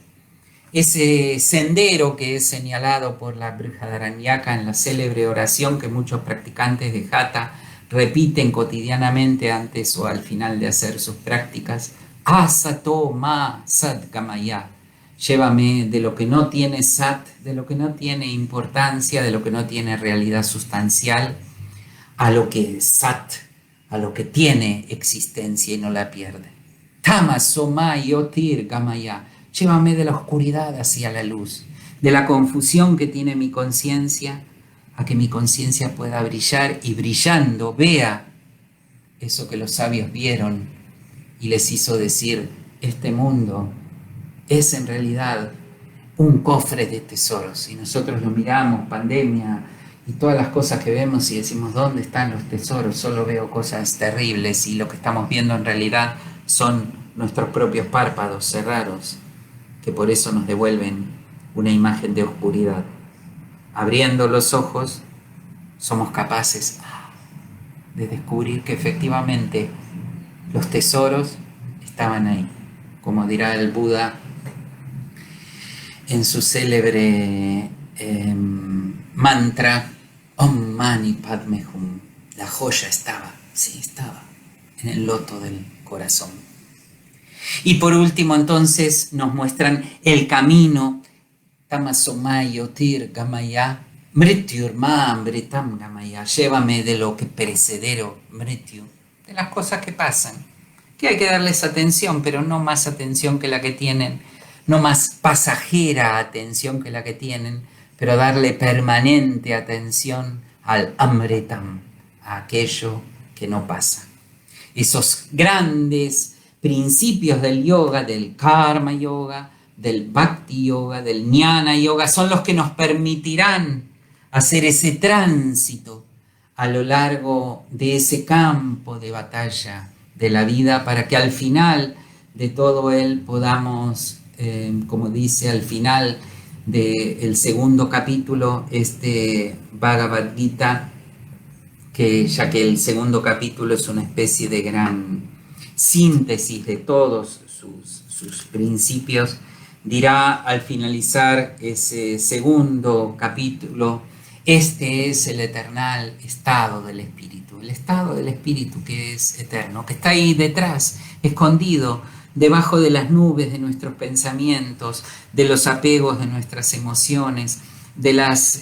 ese sendero que es señalado por la Brihadaranyaka en la célebre oración que muchos practicantes de Hatha repiten cotidianamente antes o al final de hacer sus prácticas. Asato ma sat gamaya. Llévame de lo que no tiene sat, de lo que no tiene importancia, de lo que no tiene realidad sustancial, a lo que es sat, a lo que tiene existencia y no la pierde. Tamaso ma yotir gamaya. Llévame de la oscuridad hacia la luz, de la confusión que tiene mi conciencia, a que mi conciencia pueda brillar y brillando vea eso que los sabios vieron y les hizo decir, este mundo es en realidad un cofre de tesoros. Y nosotros lo miramos, pandemia y todas las cosas que vemos y decimos, ¿dónde están los tesoros? Solo veo cosas terribles y lo que estamos viendo en realidad son nuestros propios párpados cerrados, que por eso nos devuelven una imagen de oscuridad. Abriendo los ojos, somos capaces de descubrir que efectivamente los tesoros estaban ahí. Como dirá el Buda en su célebre mantra, Om Mani Padme Hum. La joya estaba en el loto del corazón. Y por último, entonces, nos muestran el camino, Tamasomayo Tir Gamaya, Mrityur ma amritam gamaya, llévame de lo que perecedero, mrityu, de las cosas que pasan, que hay que darles atención, pero no más atención que la que tienen, no más pasajera atención que la que tienen, pero darle permanente atención al amritam, a aquello que no pasa. Esos grandes principios del yoga, del karma yoga, del bhakti yoga, del jnana yoga, son los que nos permitirán hacer ese tránsito a lo largo de ese campo de batalla de la vida para que al final de todo él podamos, como dice al final del segundo capítulo, este Bhagavad Gita, que ya que el segundo capítulo es una especie de gran síntesis de todos sus principios, dirá al finalizar ese segundo capítulo: este es el eternal estado del espíritu, el estado del espíritu que es eterno, que está ahí detrás, escondido, debajo de las nubes de nuestros pensamientos, de los apegos de nuestras emociones, de las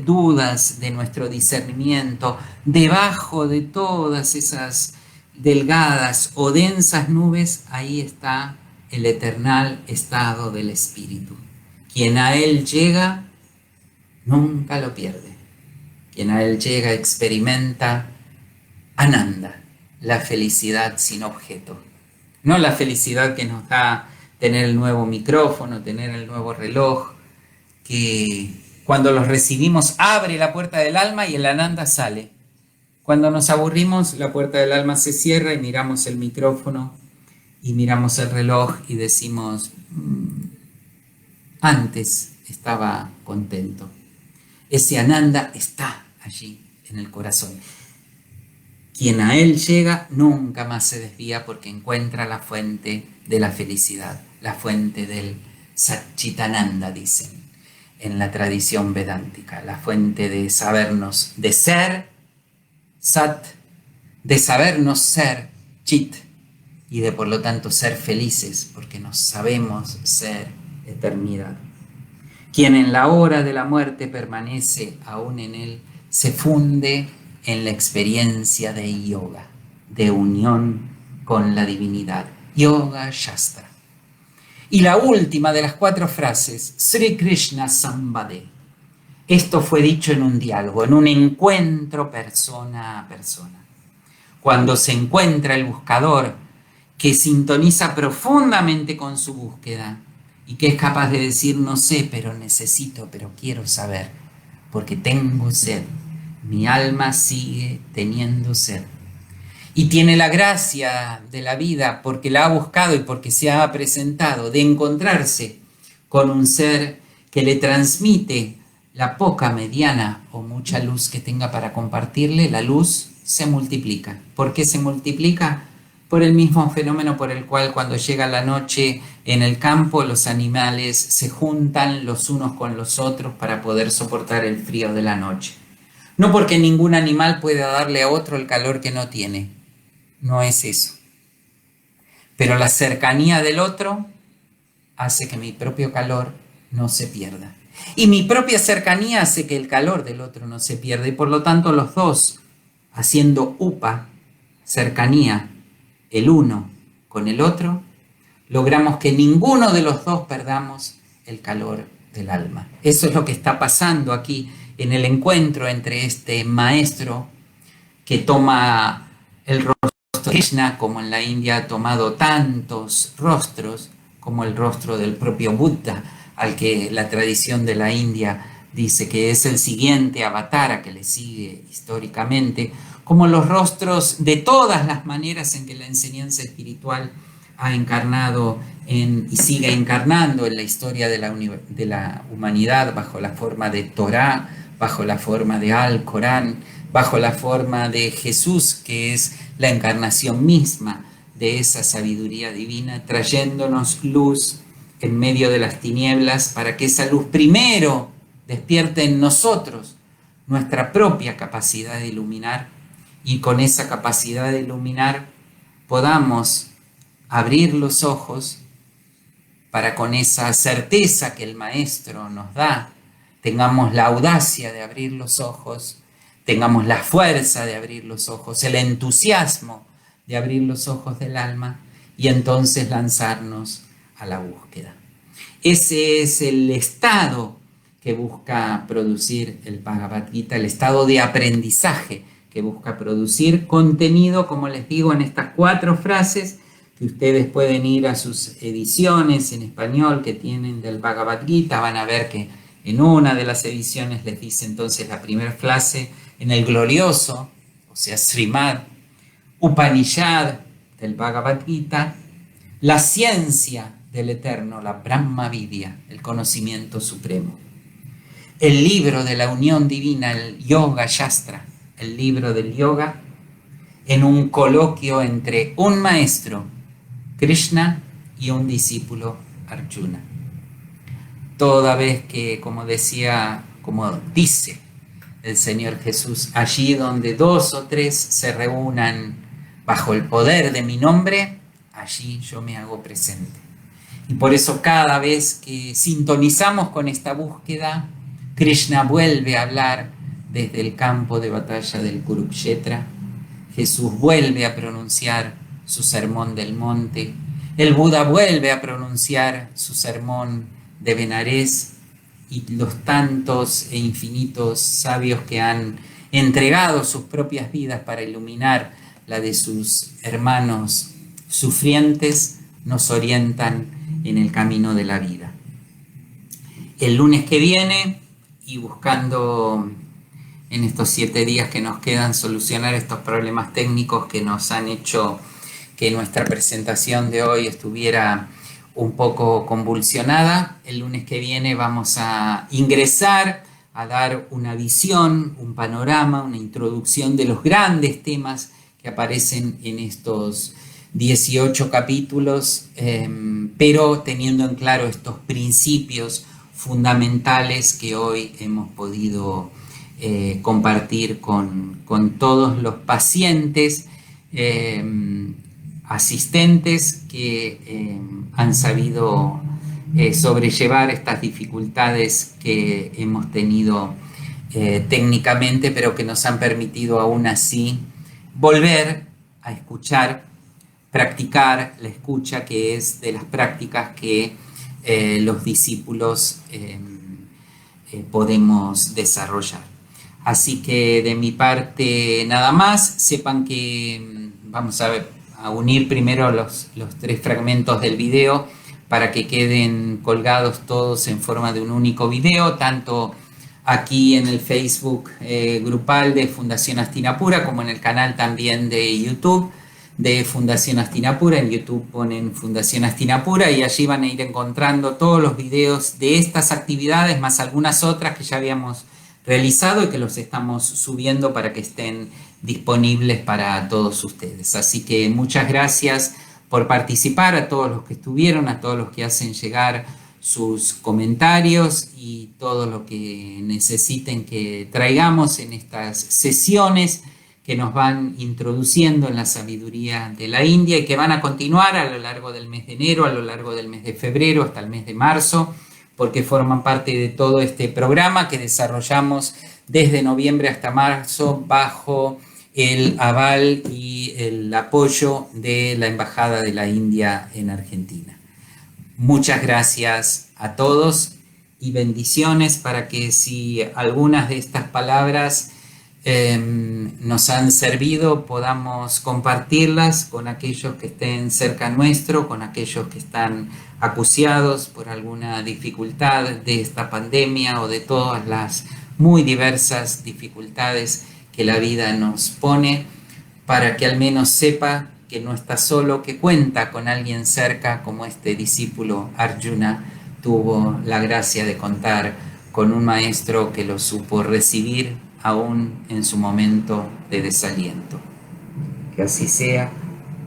dudas de nuestro discernimiento, debajo de todas esas delgadas o densas nubes, ahí está el eternal estado del espíritu. Quien a él llega, nunca lo pierde. Quien a él llega experimenta Ananda, la felicidad sin objeto. No la felicidad que nos da tener el nuevo micrófono, tener el nuevo reloj, que cuando los recibimos abre la puerta del alma y el Ananda sale. Cuando nos aburrimos, la puerta del alma se cierra y miramos el micrófono y miramos el reloj y decimos, antes estaba contento. Ese Ananda está allí en el corazón. Quien a él llega nunca más se desvía porque encuentra la fuente de la felicidad, la fuente del Satchitananda, dicen en la tradición vedántica, la fuente de sabernos, de ser, Sat, de sabernos ser, Chit, y de por lo tanto ser felices porque nos sabemos ser eternidad. Quien en la hora de la muerte permanece aún en él, se funde en la experiencia de yoga, de unión con la divinidad, Yoga Shastra. Y la última de las 4 frases, Sri Krishna Sambade. Esto fue dicho en un diálogo, en un encuentro persona a persona. Cuando se encuentra el buscador que sintoniza profundamente con su búsqueda y que es capaz de decir, no sé, pero necesito, pero quiero saber, porque tengo sed. Mi alma sigue teniendo sed. Y tiene la gracia de la vida, porque la ha buscado y porque se ha presentado, de encontrarse con un ser que le transmite la poca, mediana o mucha luz que tenga para compartirle. La luz se multiplica. ¿Por qué se multiplica? Por el mismo fenómeno por el cual cuando llega la noche en el campo los animales se juntan los unos con los otros para poder soportar el frío de la noche. No porque ningún animal pueda darle a otro el calor que no tiene. No es eso. Pero la cercanía del otro hace que mi propio calor no se pierda. Y mi propia cercanía hace que el calor del otro no se pierda. Y por lo tanto los dos, haciendo upa, cercanía, el uno con el otro, logramos que ninguno de los dos perdamos el calor del alma. Eso es lo que está pasando aquí en el encuentro entre este maestro que toma el rostro de Krishna, como en la India ha tomado tantos rostros, como el rostro del propio Buda, al que la tradición de la India dice que es el siguiente avatar que le sigue históricamente, como los rostros de todas las maneras en que la enseñanza espiritual ha encarnado y sigue encarnando en la historia de la humanidad bajo la forma de Torá, bajo la forma de Al-Corán, bajo la forma de Jesús, que es la encarnación misma de esa sabiduría divina, trayéndonos luz en medio de las tinieblas para que esa luz primero despierte en nosotros nuestra propia capacidad de iluminar y con esa capacidad de iluminar podamos abrir los ojos para con esa certeza que el Maestro nos da tengamos la audacia de abrir los ojos, tengamos la fuerza de abrir los ojos, el entusiasmo de abrir los ojos del alma y entonces lanzarnos a la búsqueda. Ese es el estado que busca producir el Bhagavad Gita, el estado de aprendizaje que busca producir, contenido, como les digo, en estas 4 frases que ustedes pueden ir a sus ediciones en español que tienen del Bhagavad Gita. Van a ver que en una de las ediciones les dice entonces la primera frase en el glorioso, o sea, Srimad Upanishad del Bhagavad Gita, la ciencia del eterno, la Brahma Vidya, el conocimiento supremo. El libro de la unión divina, el Yoga Shastra, el libro del yoga, en un coloquio entre un maestro, Krishna, y un discípulo, Arjuna. Toda vez que, como dice el Señor Jesús, allí donde 2 o 3 se reúnan bajo el poder de mi nombre, allí yo me hago presente. Y por eso cada vez que sintonizamos con esta búsqueda, Krishna vuelve a hablar desde el campo de batalla del Kurukshetra, Jesús vuelve a pronunciar su sermón del monte, el Buda vuelve a pronunciar su sermón de Benarés, y los tantos e infinitos sabios que han entregado sus propias vidas para iluminar la de sus hermanos sufrientes nos orientan en el camino de la vida. El lunes que viene, y buscando en estos 7 días que nos quedan solucionar estos problemas técnicos que nos han hecho que nuestra presentación de hoy estuviera un poco convulsionada, el lunes que viene vamos a ingresar a dar una visión, un panorama, una introducción de los grandes temas que aparecen en estos 18 capítulos, pero teniendo en claro estos principios fundamentales que hoy hemos podido compartir con todos los pacientes asistentes que han sabido sobrellevar estas dificultades que hemos tenido técnicamente, pero que nos han permitido aún así volver a escuchar, practicar la escucha, que es de las prácticas que los discípulos podemos desarrollar. Así que de mi parte nada más. Sepan que vamos a unir primero los 3 fragmentos del video para que queden colgados todos en forma de un único video, tanto aquí en el Facebook grupal de Fundación Hastinapura como en el canal también de YouTube de Fundación Hastinapura. En YouTube ponen Fundación Hastinapura y allí van a ir encontrando todos los videos de estas actividades, más algunas otras que ya habíamos realizado y que los estamos subiendo para que estén disponibles para todos ustedes. Así que muchas gracias por participar, a todos los que estuvieron, a todos los que hacen llegar sus comentarios y todo lo que necesiten que traigamos en estas sesiones que nos van introduciendo en la sabiduría de la India y que van a continuar a lo largo del mes de enero, a lo largo del mes de febrero, hasta el mes de marzo, porque forman parte de todo este programa que desarrollamos desde noviembre hasta marzo bajo el aval y el apoyo de la Embajada de la India en Argentina. Muchas gracias a todos y bendiciones para que si algunas de estas palabras nos han servido, podamos compartirlas con aquellos que estén cerca nuestro, con aquellos que están acuciados por alguna dificultad de esta pandemia o de todas las muy diversas dificultades que la vida nos pone, para que al menos sepa que no está solo, que cuenta con alguien cerca, como este discípulo Arjuna tuvo la gracia de contar con un maestro que lo supo recibir aún en su momento de desaliento. Que así sea.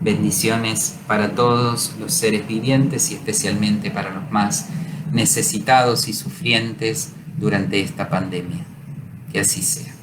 Bendiciones para todos los seres vivientes y especialmente para los más necesitados y sufrientes durante esta pandemia. Que así sea.